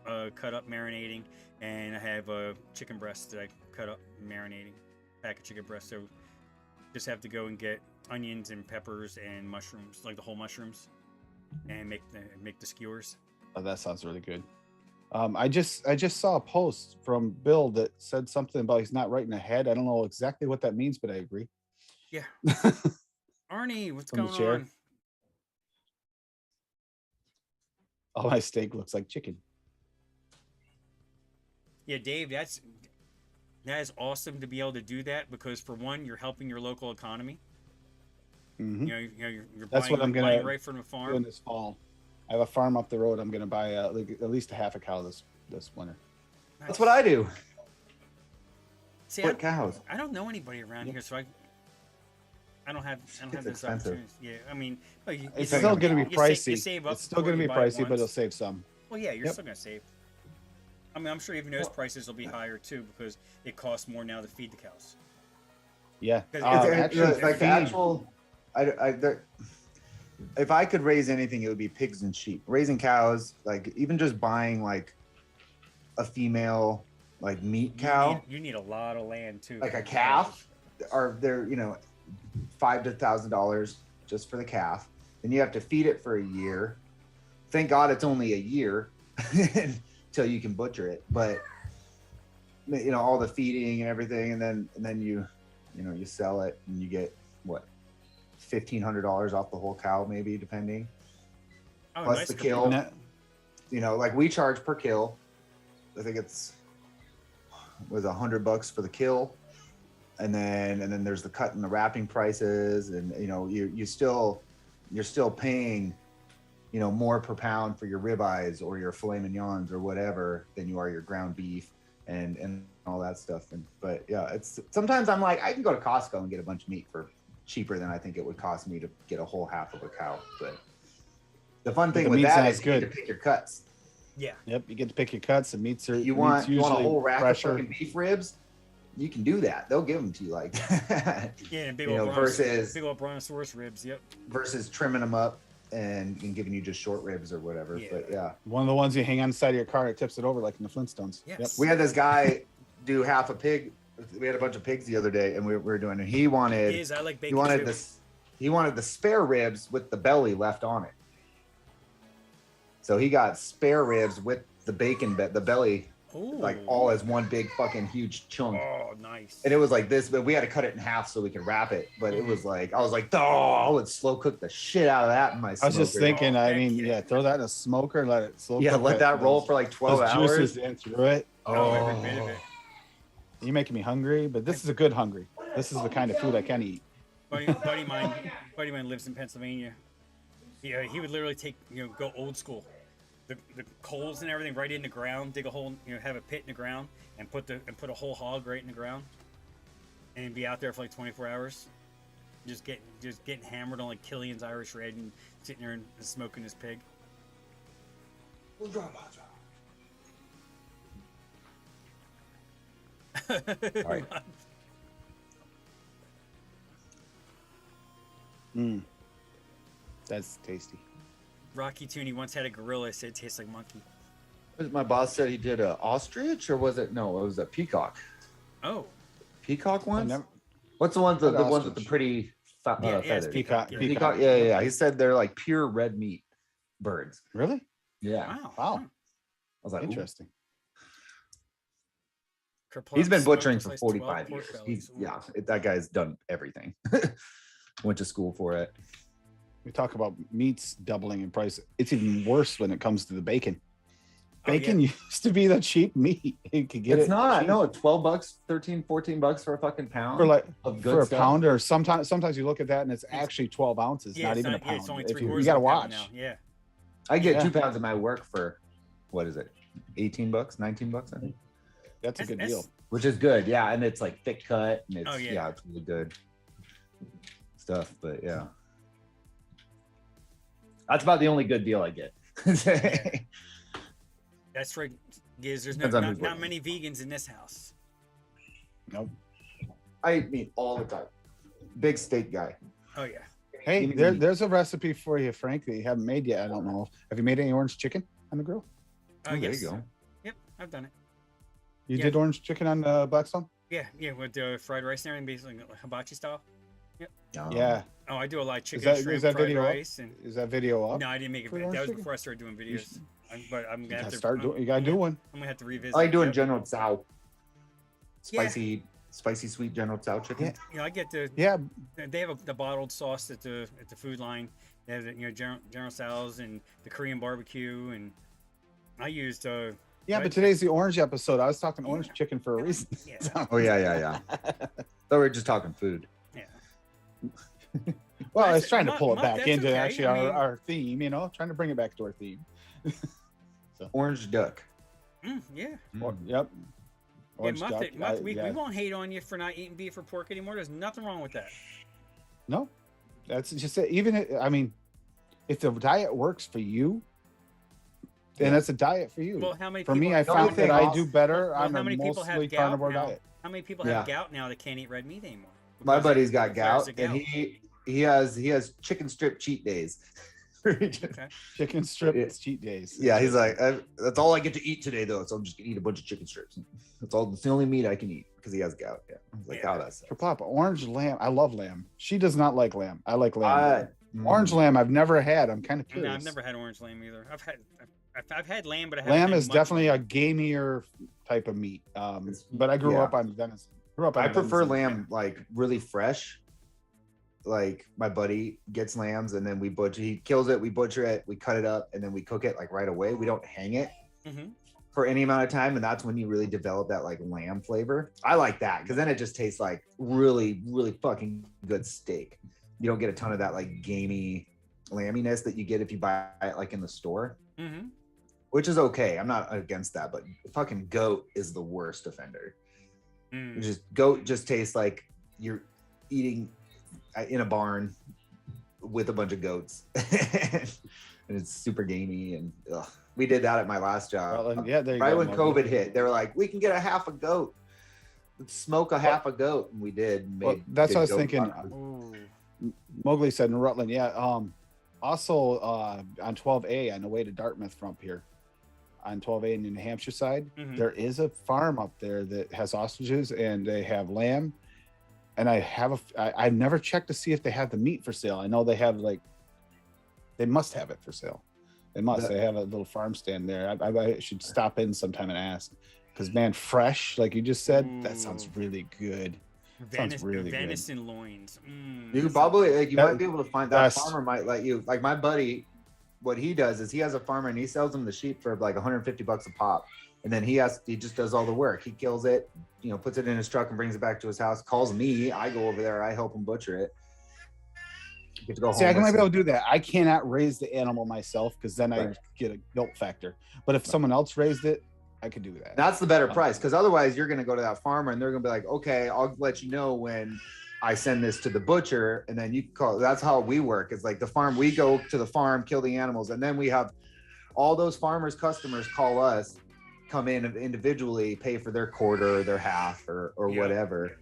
cut up marinating, and I have a chicken breast that I cut up marinating, pack of chicken breast. So just have to go and get onions and peppers and mushrooms, like the whole mushrooms, and make the skewers. Oh, that sounds really good. I just saw a post from Bill that said something about he's not writing ahead. I don't know exactly what that means, but I agree. Yeah. Arnie, what's From the going chair. on? Oh, my steak looks like chicken. Yeah, Dave, that is awesome to be able to do that, because for one, you're helping your local economy. Mhm. You're That's buying, what I'm gonna buying right from the Do in farm. this fall. I have a farm up the road. I'm gonna buy like at least a half a cow this winter. That's what I do. See. Split cows. I don't know anybody around here, so I don't have those expensive. opportunities. Yeah, I mean, well, you It's save- still going to be you sa- you pricey. save up It's still before going to you be buy it pricey, but it'll once. save some. Well, yeah, you're Yep. still gonna save. I mean, I'm sure even those prices will be higher too, because it costs more now to feed the cows. Yeah. It's- Actually, Like the feed- actual, if I could raise anything, it would be pigs and sheep. Raising cows, like even just buying like a female like meat cow, You need a lot of land too. like a calf, are they're $5,000 to $1,000 just for the calf. Then you have to feed it for a year. Thank God it's only a year until you can butcher it. But all the feeding and everything, and then you sell it and you get what, $1,500 off the whole cow, maybe, depending. Oh, Plus nice the compared- kill. Like we charge per kill. I think was $100 for the kill, and then there's the cut and the wrapping prices, and you're still paying more per pound for your ribeyes or your filet mignons or whatever than you are your ground beef and all that stuff. But yeah, it's sometimes I'm like, I can go to Costco and get a bunch of meat for cheaper than I think it would cost me to get a whole half of a cow. But the fun thing the with meat's that not is as you get good. to pick your cuts. Yeah. Yep, you get to pick your cuts. And meats are You want a usually whole rack fresher. of fucking beef ribs? You can do that. They'll give them to you like that. Yeah, and big You old know, versus- big old brontosaurus ribs. Yep. versus trimming them up and giving you just short ribs or whatever. Yeah. But yeah, One of the ones you hang on the side of your car, it tips it over like in the Flintstones. Yes. Yep. we had this guy do half a pig. We had a bunch of pigs the other day, and we were doing it. He wanted I like he bacon wanted too. this. He wanted the spare ribs with the belly left on it. So he got spare ribs with the bacon, the belly, Ooh. like all as one big fucking huge chunk. Oh, nice. And it was like this, but we had to cut it in half so we could wrap it. But it was like, I was like, oh, I would slow cook the shit out of that in my I was just smoker. thinking, Oh, I heck mean, yeah. yeah, throw that in a smoker and let it slow Yeah, cook let that roll for like 12 those hours. juices in through it. Oh, every bit of it. You're making me hungry, but this is a good hungry. This is the kind of food I can eat. Buddy of mine lives in Pennsylvania. Yeah, he would literally take, go old school. The coals and everything right in the ground, dig a hole, have a pit in the ground, and put a whole hog right in the ground, and be out there for like 24 hours, just getting hammered on like Killian's Irish Red and sitting there and smoking his pig. All right. Mm. That's tasty. Rocky Tooney once had a gorilla. Said it tastes like monkey. My boss said he did a ostrich, or was it? No, it was a peacock. Oh, Peacock I ones? never- What's the ones? The What ones with the ostrich? pretty yeah, it's feathers? peacock. Peacock. Yeah. Peacock. Yeah. He said they're like pure red meat birds. Really? Yeah. Wow. Wow. I was like, ooh. Interesting. He's been Smoked butchering and for sliced 45 12 years. pork He's bellies. Ooh. that guy's done everything. Went to school for it. We talk about meats doubling in price. It's even worse when it comes to the bacon. Oh, yeah. Bacon used to be the cheap meat. You could get It's it not. cheap No, $12, $13, $14 for a fucking pound. for like of good for a stuff. pound, or sometimes you look at that and it's actually 12 ounces, Yeah, not it's even a not- yeah, pound. it's only If you 3/4 gotta of a pound watch. now. Yeah. I get Yeah. 2 pounds of my work for what is it? $18, $19, I think. That's a good deal. Which is good, yeah, and it's like thick cut, and it's Oh, yeah. it's really good stuff. But yeah, that's about the only good deal I get. That's right. Giz, there's Depends on not who's working. many vegans in this house. Nope. I eat meat all the time. Big steak guy. Oh yeah. Hey, Give me the meat. there's a recipe for you, Frank, that you haven't made yet. I don't know. Have you made any orange chicken on the grill? Oh, There yes. you go. I've done it. You Yeah. did orange chicken on Blackstone? Yeah, with the fried rice and everything, basically like hibachi style. Yeah. Oh, I do a lot of chicken, that- shrimp, is that fried video up? rice, and Is that video up? no, I didn't make for it. orange That was chicken? before I started doing You videos. But I'm You gonna have gotta to start doing. You gotta do one. I'm gonna have to revisit. I like doing Yep. General Tso. Yeah. Spicy sweet General Tso chicken. Yeah. You know, I get the Yeah. they have the bottled sauce at the food line. They have the, General Tso's and the Korean barbecue, and I used Yeah, Right. but today's the orange episode. I was talking orange Yeah. chicken for a reason. yeah. Oh yeah. Thought we were just talking food. Well, I was That's- trying to pull it Mutt, back that's into okay. actually I mean- our theme, trying to bring it back to our theme. Orange duck. Yeah. Or- Mm. Yep. Yeah, Orange Mutt, duck. Mutt, we yeah. won't hate on you for not eating beef or pork anymore. There's nothing wrong with that. No, that's just it. I mean, if the diet works for you, then Yeah. that's a diet for you. Well, how many for people me, I have The only found thing that I I'll- do better Well, on how a many people have mostly gout carnivore now? diet. How many people have Yeah. gout now that can't eat red meat anymore? My Because buddy's of- got because gout, of and he has chicken strip cheat days. Okay. Chicken strips, Yeah. cheat days. Yeah, he's like, that's all I get to eat today, though. So I'm just gonna eat a bunch of chicken strips. That's the only meat I can eat because he has gout. Yeah, I was like, Yeah. oh, that's For Papa, orange lamb. I love lamb. She does not like lamb. I like lamb. Orange Mm. lamb, I've never had. I'm kind of No, curious. I've never had orange lamb either. I've had lamb, but I haven't Lamb had is much definitely a lamb. gamier type of meat. But I grew Yeah. up on venison. Grew up on I prefer venison. lamb like really fresh. Like my buddy gets lambs and then we butcher. He kills it, we butcher it, we cut it up, and then we cook it like right away. We don't hang it Mhm. for any amount of time, and that's when you really develop that like lamb flavor. I like that because then it just tastes like really, really fucking good steak. You don't get a ton of that like gamey lamminess that you get if you buy it like in the store, Mhm. which is okay. I'm not against that, but fucking goat is the worst offender. Mm. Goat just tastes like you're eating in a barn with a bunch of goats, and it's super gamey. And we did that at my last job. Well, yeah, there you Right go, when Mowgli. COVID hit, they were like, "We can get a half a goat, let's smoke a half a goat," and we did. and Well, made that's good what I was goat thinking. tacos. Ooh. Mowgli said in Rutland, yeah. Also on 12A on the way to Dartmouth from up here, on 12A in the New Hampshire side, Mhm. there is a farm up there that has ostriches and they have lamb. And I've never checked to see if they have the meat for sale. I know they have they must have it for sale. They must. That- They have a little farm stand there. I should stop in sometime and ask. Because man, fresh, like you just said, that sounds Ooh. really good. Sounds really good. Venison loins. Mm, You that probably sounds- you might be able to find that Yes. farmer might let you. Like my buddy, what he does is he has a farmer and he sells them the sheep for like $150 a pop, and then he just does all the work. He kills it, puts it in his truck and brings it back to his house. Calls me, I go over there, I help him butcher it. You get to go See, I home might with be able to do that. I cannot raise the animal myself because then I Right. get a guilt factor. But if someone else raised it, I could do that. That's the better price, because otherwise you're going to go to that farmer and they're going to be like, okay, I'll let you know when I send this to the butcher, and then you call. That's how we work. It's like the farm. We go to the farm, kill the animals, and then we have all those farmers' customers call us, come in individually, pay for their quarter, or their half, or Yeah. whatever.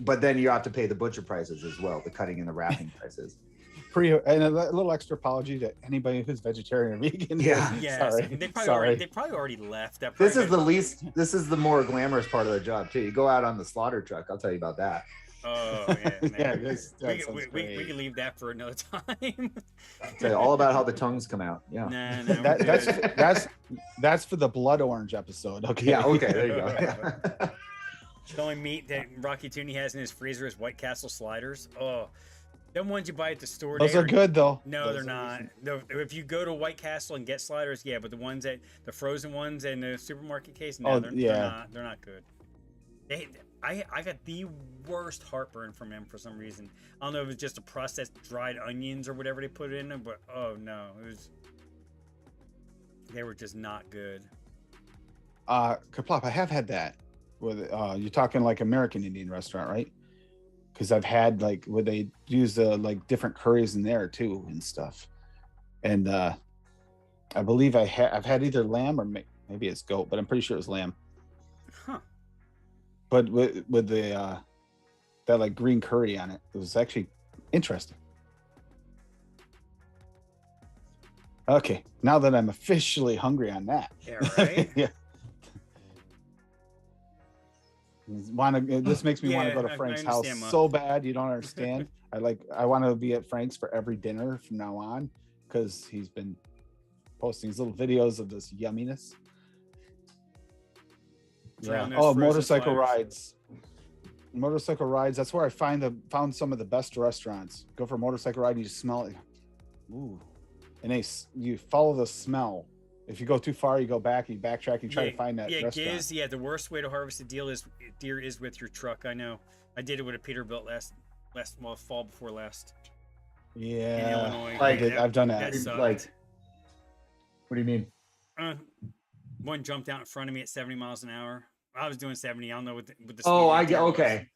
But then you have to pay the butcher prices as well, the cutting and the wrapping prices. And a little extra apology to anybody who's vegetarian or vegan. Yeah. Yes, Sorry. they probably already left. That This probably- is the more glamorous part of the job too. You go out on the slaughter truck. I'll tell you about that. Oh yeah, man. Yeah, that we, sounds we great. can leave that for another time. I'll tell you all about how the tongues come out. Yeah. Nah, no, That- we're good. that's for the blood orange episode. Okay. Yeah. Okay. There you go. Yeah. The only meat that Rocky Tooney has in his freezer is White Castle sliders. Oh, them ones you buy at the store. Those they are good though. No, Those they're are- not. No, if you go to White Castle and get sliders, yeah, but the frozen ones in the supermarket case, no, Oh, they're yeah. not. They're not good. I got the worst heartburn from them for some reason. I don't know if it was just a processed dried onions or whatever they put in them, but oh no, they were just not good. Kaplop, I have had that. With you're talking like American Indian restaurant, right? Because I've had where they use the different curries in there too and stuff. And I believe I've had either lamb or maybe it's goat, but I'm pretty sure it was lamb. Huh. But with the that green curry on it, it was actually interesting. Okay, now that I'm officially hungry on that. Yeah, right? Yeah. This makes me want to Yeah, go to I Frank's house understand, Ma. so bad. You don't understand. I want to be at Frank's for every dinner from now on because he's been posting these little videos of this yumminess. Drown Yeah. those Oh, frozen motorcycle flyers. rides. Motorcycle rides. That's where I found some of the best restaurants. Go for a motorcycle ride and you just smell it. Ooh. And you follow the smell. If you go too far, you go back, you backtrack, you try to find that restaurant. Giz, the worst way to harvest a deer is with your truck. I know. I did it with a Peterbilt last fall before last. Yeah. In Illinois. Like, I've done that. sucked. Like, what do you mean? One jumped out in front of me at 70 miles an hour. I was doing 70. I don't know what the speed Oh, of I the get deer was. okay.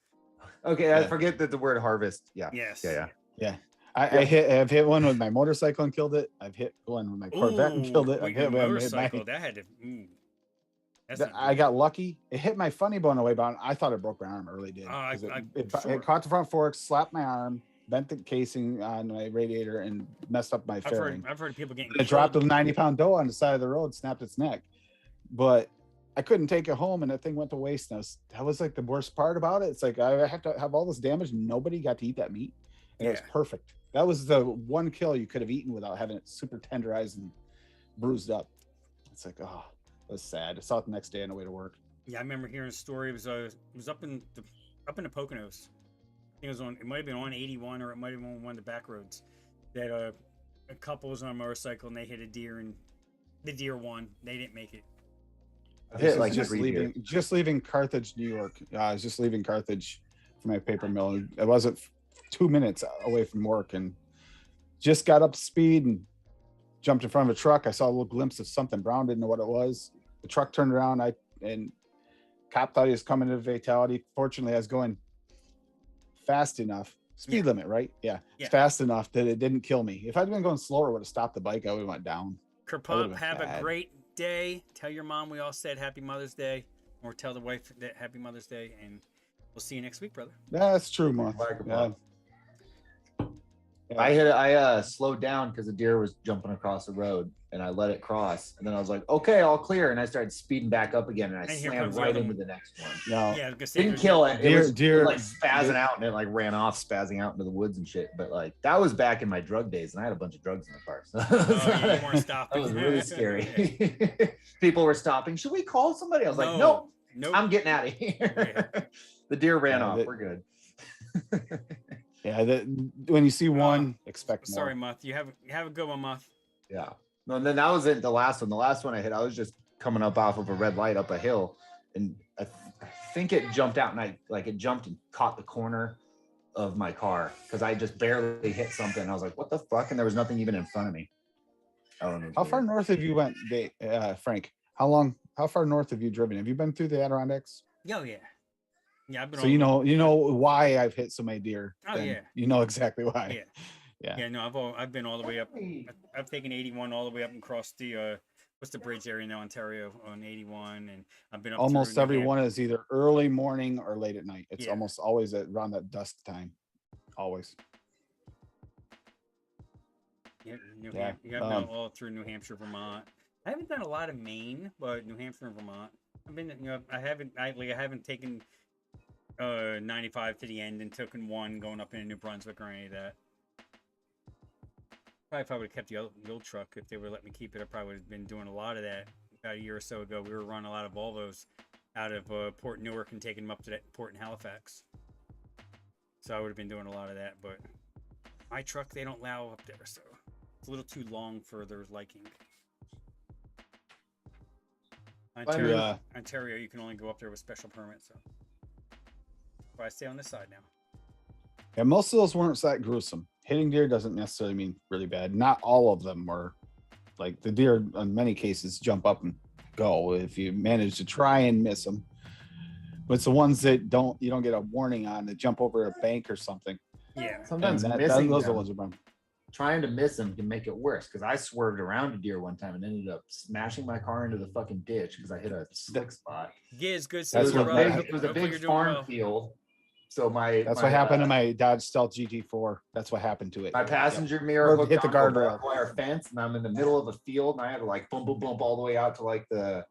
I Yeah. forget that the word harvest. Yeah. Yes. Yeah. I've hit one with my motorcycle and killed it. I've hit one with my Corvette and killed it. Ooh, I've hit one with motorcycle. That had to. That's not I good. got lucky. It hit my funny bone away, but I thought it broke my arm. It really did. 'Cause Sure. it caught the front fork, slapped my arm, bent the casing on my radiator, and messed up my fairing. I've heard people getting. It dropped a killed. 90-pound doe on the side of the road, snapped its neck. But I couldn't take it home, and that thing went to waste. And that was like the worst part about it. It's like I have to have all this damage. Nobody got to eat that meat, and it was perfect. That was the one kill you could have eaten without having it super tenderized and bruised up. It's like, oh, it was sad. I saw it the next day on the way to work. Yeah, I remember hearing a story. It was up in the Poconos. I think it was on. It might have been on 81, or it might have been on one of the back roads. That a couple was on a motorcycle and they hit a deer, and the deer won. They didn't make it. This like is just every year. leaving Carthage, New York. I was just leaving Carthage for my paper mill. I wasn't 2 minutes away from work and just got up to speed and jumped in front of a truck. I saw a little glimpse of something brown, didn't know what it was. The truck turned around. And cop thought he was coming to a fatality. Fortunately, I was going fast enough. Speed limit, right? Yeah. It's fast enough that it didn't kill me. If I'd been going slower, I would have stopped the bike. I would have went down. Kerpup, have a great day. Tell your mom we all said Happy Mother's Day, or tell the wife that Happy Mother's Day, and we'll see you next week, brother. Yeah, that's true, Mark. Yeah. I slowed down because a deer was jumping across the road, and I let it cross, and then I was like, okay, all clear, and I started speeding back up again, and I slammed right into the next one. No, Yeah, I was gonna say, Didn't kill it. It was Deer, like spazzing out, and it like ran off, spazzing out into the woods and shit. But like that was back in my drug days, and I had a bunch of drugs in the car. So you weren't stopping. that was really scary. People were stopping. Should we call somebody? I was like, nope. I'm getting out of here. The deer ran off. We're good. Yeah, when you see one, expect more. Sorry, Muth. You have a good one, Muth. Yeah. No, and then that was it. The last one. The last one I hit, I was just coming up off of a red light up a hill, and I think it jumped out, and it jumped and caught the corner of my car because I just barely hit something. I was like, what the fuck? And there was nothing even in front of me. How far north have you went, Frank? How far north have you driven? Have you been through the Adirondacks? Oh yeah. Yeah, I've been. So you know why I've hit so many deer. Oh yeah. You know exactly why. Yeah. Yeah. No, I've been all the way up. I've taken 81 all the way up and across the what's the bridge area now, Ontario on 81, and I've been up. Almost every one is either early morning or late at night. It's almost always around that dusk time. Always. Yeah, you got been all through New Hampshire, Vermont. I haven't done a lot of Maine, but New Hampshire and Vermont. I've been, I haven't taken 95 to the end and taken one going up into New Brunswick or any of that. Probably if I would have kept the old truck, if they would let me keep it, I probably would have been doing a lot of that. About a year or so ago, we were running a lot of Volvos out of Port Newark and taking them up to that port in Halifax. So I would have been doing a lot of that, but my truck they don't allow up there, so it's a little too long for their liking. Ontario, you can only go up there with special permits, so I stay on this side now. Yeah, most of those weren't that gruesome. Hitting deer doesn't necessarily mean really bad. Not all of them were. Like the deer, in many cases, jump up and go if you manage to try and miss them. But it's the ones that you don't get a warning on that jump over a bank or something. Yeah, sometimes those are the ones that run. Trying to miss them can make it worse because I swerved around a deer one time and ended up smashing my car into the fucking ditch because I hit a slick spot. Yeah, it's good. It was a big farm field, So That's what happened to my Dodge Stealth GT4. That's what happened to it. my passenger mirror Or hooked hit the onto a guardrail. barbed wire fence, and I'm in the middle of a field, and I had to like bump all the way out to like the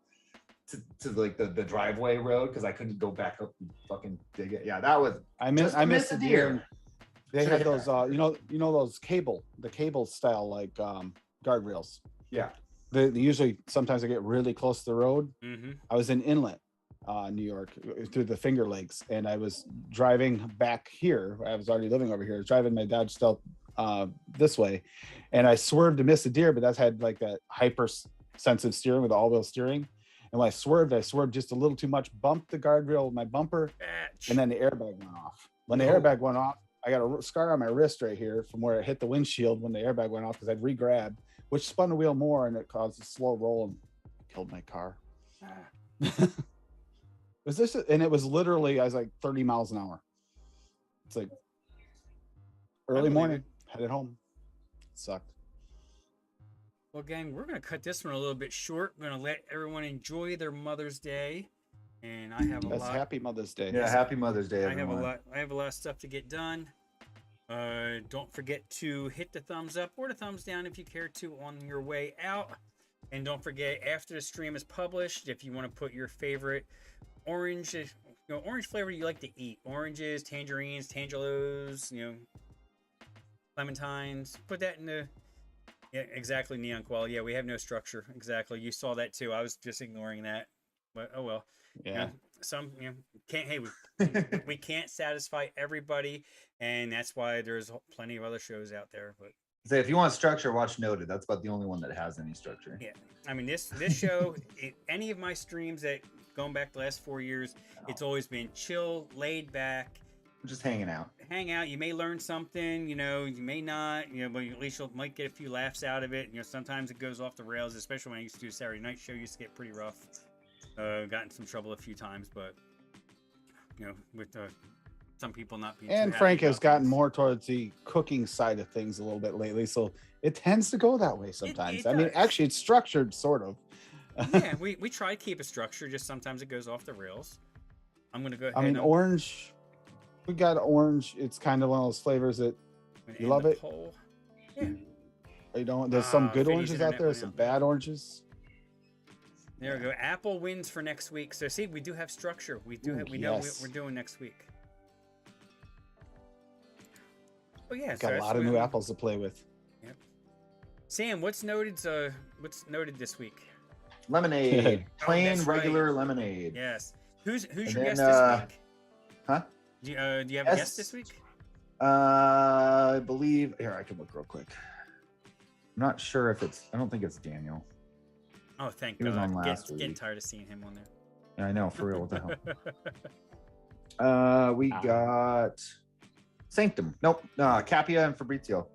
like the driveway road because I couldn't go back up and fucking dig it. Yeah, that was I just missed a a deer. deer. They Should've had hit those that. you know those the cable style like guardrails. Yeah. They usually sometimes they get really close to the road. Mm-hmm. I was in Inlet, New York, through the Finger Lakes, and I was driving back here. I was already living over here. I was driving my Dodge Stealth this way, and I swerved to miss a deer, but that's had like that hyper sensitive steering with all-wheel steering. And when I swerved just a little too much, bumped the guardrail with my bumper, and then the airbag went off. When the airbag went off, I got a scar on my wrist right here from where it hit the windshield when the airbag went off because I'd re-grabbed, which spun the wheel more and it caused a slow roll and killed my car. Was this? And it was literally, I was like 30 miles an hour. It's like early morning, headed home. It sucked. Well, gang, we're going to cut this one a little bit short. We're going to let everyone enjoy their Mother's Day. And I have a lot. Happy Mother's Day. Yeah, happy Mother's Day, I everyone. have a lot of stuff to get done. Don't forget to hit the thumbs up or the thumbs down if you care to on your way out. And don't forget, after the stream is published, if you want to put your favorite orange flavor you like to eat, oranges, tangerines, tangelos, clementines, put that in the. Yeah, exactly, Neon Qual. Yeah, we have no structure. Exactly. You saw that too. I was just ignoring that. But oh well. Yeah. We can't satisfy everybody, and that's why there's plenty of other shows out there. But Say if you want structure, watch Noted. That's about the only one that has any structure. yeah, I mean this show, any of my streams that going back the last 4 years, it's always been chill, laid back. Just hanging out. Hang out. You may learn something, you may not, but at least you might get a few laughs out of it. Sometimes it goes off the rails, especially when I used to do a Saturday night show. It used to get pretty rough. Got in some trouble a few times, but with some people not being. And Frank has gotten more towards the cooking side of things a little bit lately, so it tends to go that way sometimes. I mean, actually, it's structured, sort of. Yeah, we try to keep a structure. Just sometimes it goes off the rails. I'm gonna go ahead. I mean, orange. We got orange. It's kind of one of those flavors that you love it. Yeah. There's some good oranges out there, some bad oranges. There we go. Apple wins for next week. So see, we do have structure. We know what we're doing next week. Oh yeah, got a lot of new apples to play with. Yep. Sam, what's noted this week? Lemonade. Plain regular lemonade. Yes. Who's your guest this week? Huh? Do you have a guest this week? I believe here I can look real quick. I'm not sure if I don't think it's Daniel. Oh, thank God. He was on last week. Getting tired of seeing him on there. Yeah, I know, for real. What the hell? We got Sanctum. Nope. Capia and Fabrizio.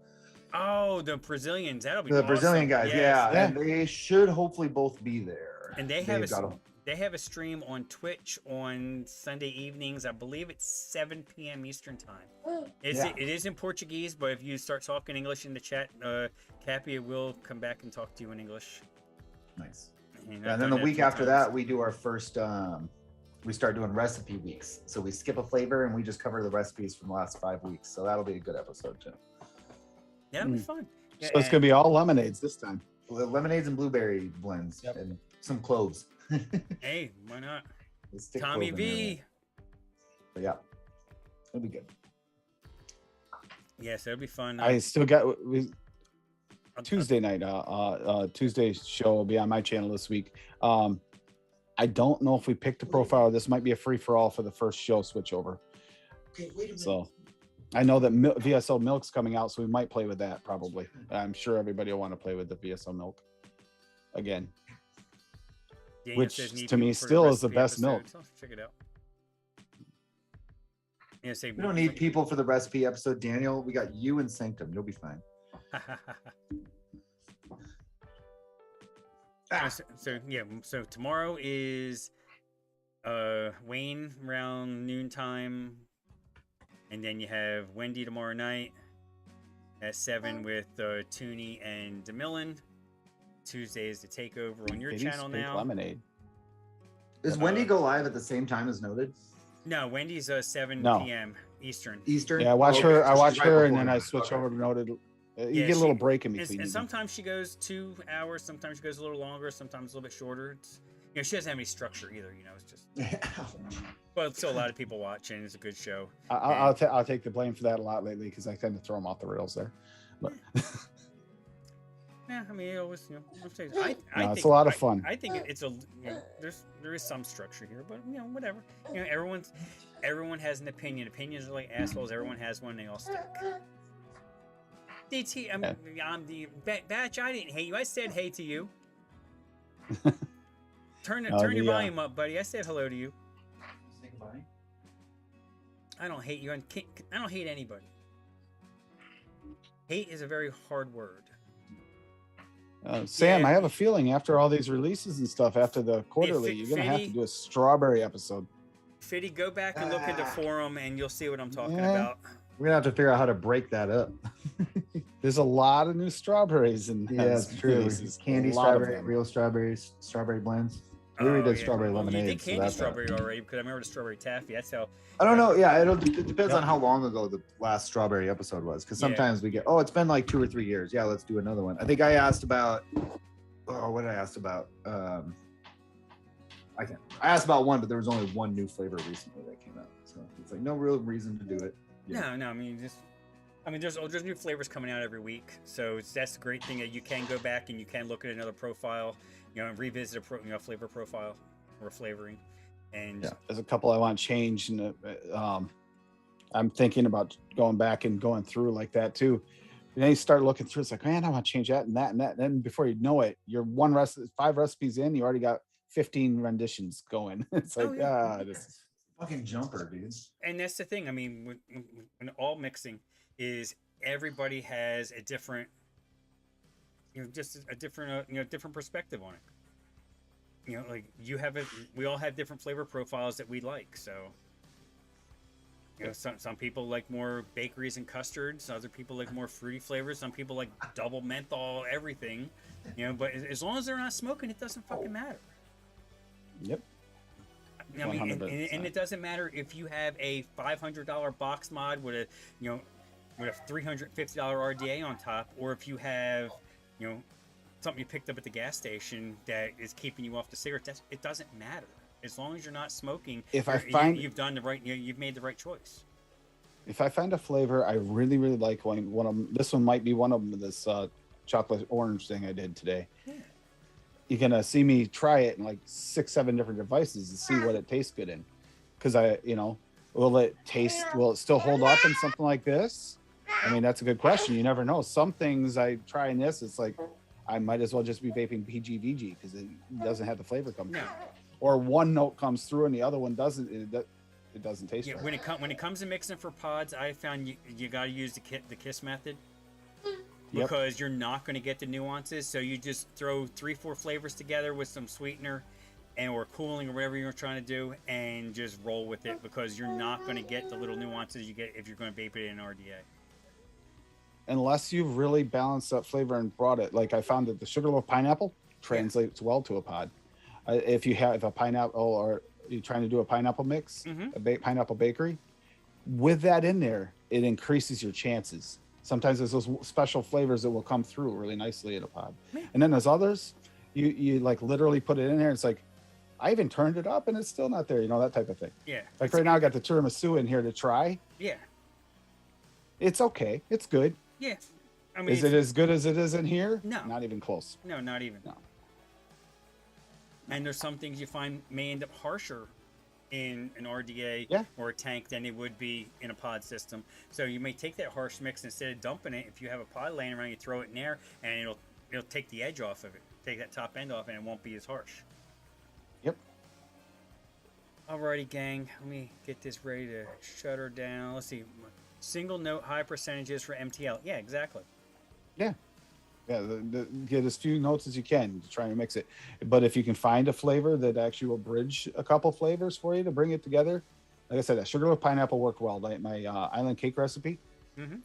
Oh, the Brazilians. That'll be the awesome. Brazilian guys. Yes. Yeah, and they should hopefully both be there. And they have a stream on Twitch on Sunday evenings. I believe it's 7 p.m. Eastern time. It is in Portuguese, but if you start talking English in the chat, Capia will come back and talk to you in English. Nice. And then the week after that, we do our first. We start doing recipe weeks. So we skip a flavor and we just cover the recipes from the last 5 weeks. So that'll be a good episode too. Yeah, it'll be fun. So it's gonna be all lemonades this time. Lemonades and blueberry blends and some cloves. Hey, why not? Tommy V. But yeah, it'll be good. Yes, it'll be fun. I still got Tuesday night. Tuesday's show will be on my channel this week. I don't know if we picked a profile. This might be a free for all for the first show switchover. Okay, wait a minute. So I know that VSO Milk's coming out, so we might play with that probably. I'm sure everybody will want to play with the VSO Milk again. Daniel which to me still is the best milk. Check it out. We don't need people for the recipe episode, Daniel. We got you and Sanctum. You'll be fine. So tomorrow is Wayne around noontime, and then you have Wendy tomorrow night at 7 with Tooney and DeMillan. Tuesday is the takeover on your channel now. Lemonade. Does Wendy go live at the same time as Noted? No, Wendy's 7 No. p.m. Eastern. Eastern. Yeah, I watch Oh, okay, her. I so watch she's right her, and before then I me. switch Okay. over to noted. You Yeah, get a little she- break in And, between. and even. sometimes she goes 2 hours. Sometimes she goes a little longer. Sometimes a little bit shorter. It's, she doesn't have any structure either. It's just. Well, still a lot of people watch, and it's a good show. I'll take the blame for that a lot lately because I tend to throw them off the rails there. But Yeah, I mean, it always, it's a lot of fun. I think it's there is some structure here, but whatever. Everyone has an opinion. Opinions are like assholes. Everyone has one. They all stick. DT, I'm the Batch. I didn't hate you. I said hey to you. Turn your volume up, buddy. I said hello to you. I don't hate you. I don't hate anybody. Hate is a very hard word. Sam, Yeah. I have a feeling after all these releases and stuff, after the quarterly, you're gonna have to do a strawberry episode. Fitty, go back and look at the forum, and you'll see what I'm talking Yeah. about. We're gonna have to figure out how to break that up. There's a lot of new strawberries and Yeah, it's true. Candy strawberry, real strawberries, strawberry blends. We already did strawberry lemonade. You did so candy that's strawberry already because I remember the strawberry taffy. That's how. I don't know. Yeah, it depends on how long ago the last strawberry episode was. Because sometimes we get, it's been like 2 or 3 years. Yeah, let's do another one. I think I asked about. Oh, what did I ask about? I asked about one, but there was only one new flavor recently that came out. So it's like no real reason to do it. Yeah. No. I mean, there's new flavors coming out every week, so that's the great thing that you can go back and you can look at another profile, and revisit a flavor profile or flavoring, and there's a couple I want changed, and I'm thinking about going back and going through like that too. And then you start looking through, it's like, man, I want to change that and that and that. And then before you know it, you're 5 recipes in, you already got 15 renditions going. It's like, this fucking jumper, dudes. And that's the thing. I mean, when all mixing is everybody has a different, just a different, different perspective on it. Like we all have different flavor profiles that we like. So, some people like more bakeries and custards. Other people like more fruity flavors. Some people like double menthol, everything. But as long as they're not smoking, it doesn't fucking matter. Yep. I mean, and it doesn't matter if you have a $500 box mod with a $350 RDA on top, or if you have something you picked up at the gas station that is keeping you off the cigarettes. It doesn't matter as long as you're not smoking. If I find you've done the right, you've made the right choice. If I find a flavor I really like, one of them, this one might be one of them. This chocolate orange thing I did today. Yeah. You're gonna see me try it in like 6-7 different devices to see what it tastes good in, because will it still hold up in something like this? I mean, that's a good question. You never know. Some things I try in this, it's like I might as well just be vaping PGVG because it doesn't have the flavor come through. Or one note comes through and the other one doesn't. It doesn't taste right. When it comes to mixing for pods, I found you got to use the KISS method. Because you're not going to get the nuances, so you just throw 3-4 flavors together with some sweetener or cooling or whatever you're trying to do, and just roll with it, because you're not going to get the little nuances you get if you're going to vape it in RDA. Unless you've really balanced that flavor and brought it, like I found that the sugarloaf pineapple translates well to a pod. If you have a pineapple, or you're trying to do a pineapple mix, a pineapple bakery, with that in there, it increases your chances. Sometimes there's those special flavors that will come through really nicely in a pod. Yeah. And then there's others, you like literally put it in there. It's like, I even turned it up and it's still not there. That type of thing. Yeah. Like right now I got the tiramisu in here to try. Yeah. It's okay. It's good. Yeah. I mean, is it as good as it is in here? No. Not even close. No, not even. No. And there's some things you find may end up harsher in an RDA or a tank than it would be in a pod system. So you may take that harsh mix, instead of dumping it, if you have a pod laying around, you throw it in there and it'll take the edge off of it, take that top end off, and it won't be as harsh. Yep. Alrighty, gang, let me get this ready to shut her down. Let's see, single note high percentages for MTL. Yeah, exactly. Yeah. Get as few notes as you can to try and mix it. But if you can find a flavor that actually will bridge a couple flavors for you to bring it together, like I said, that sugarloaf pineapple worked well. Like my island cake recipe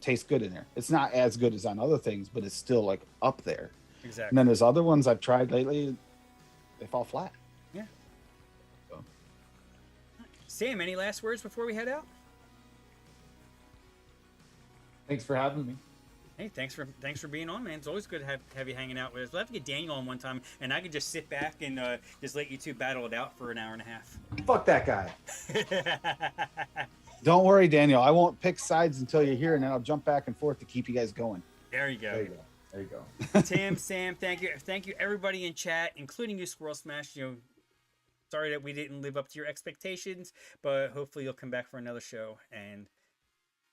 tastes good in there. It's not as good as on other things, but it's still like up there. Exactly. And then there's other ones I've tried lately, they fall flat. Yeah. Sam, any last words before we head out? Thanks for having me. Hey, thanks for being on, man. It's always good to have you hanging out with us. We'll have to get Daniel on one time, and I could just sit back and just let you two battle it out for an hour and a half. Fuck that guy. Don't worry, Daniel. I won't pick sides until you're here, and then I'll jump back and forth to keep you guys going. There you go. There you go. There you go. Tim, Sam, thank you everybody in chat, including you, Squirrel Smash. You know, sorry that we didn't live up to your expectations, but hopefully you'll come back for another show. And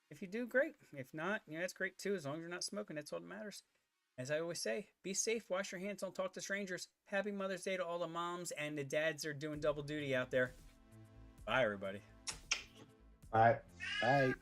if you do, great. If not, you know, that's great too. As long as you're not smoking, that's all that matters. As I always say, be safe, wash your hands, don't talk to strangers. Happy Mother's Day to all the moms and the dads that are doing double duty out there. Bye, everybody. All right. Bye.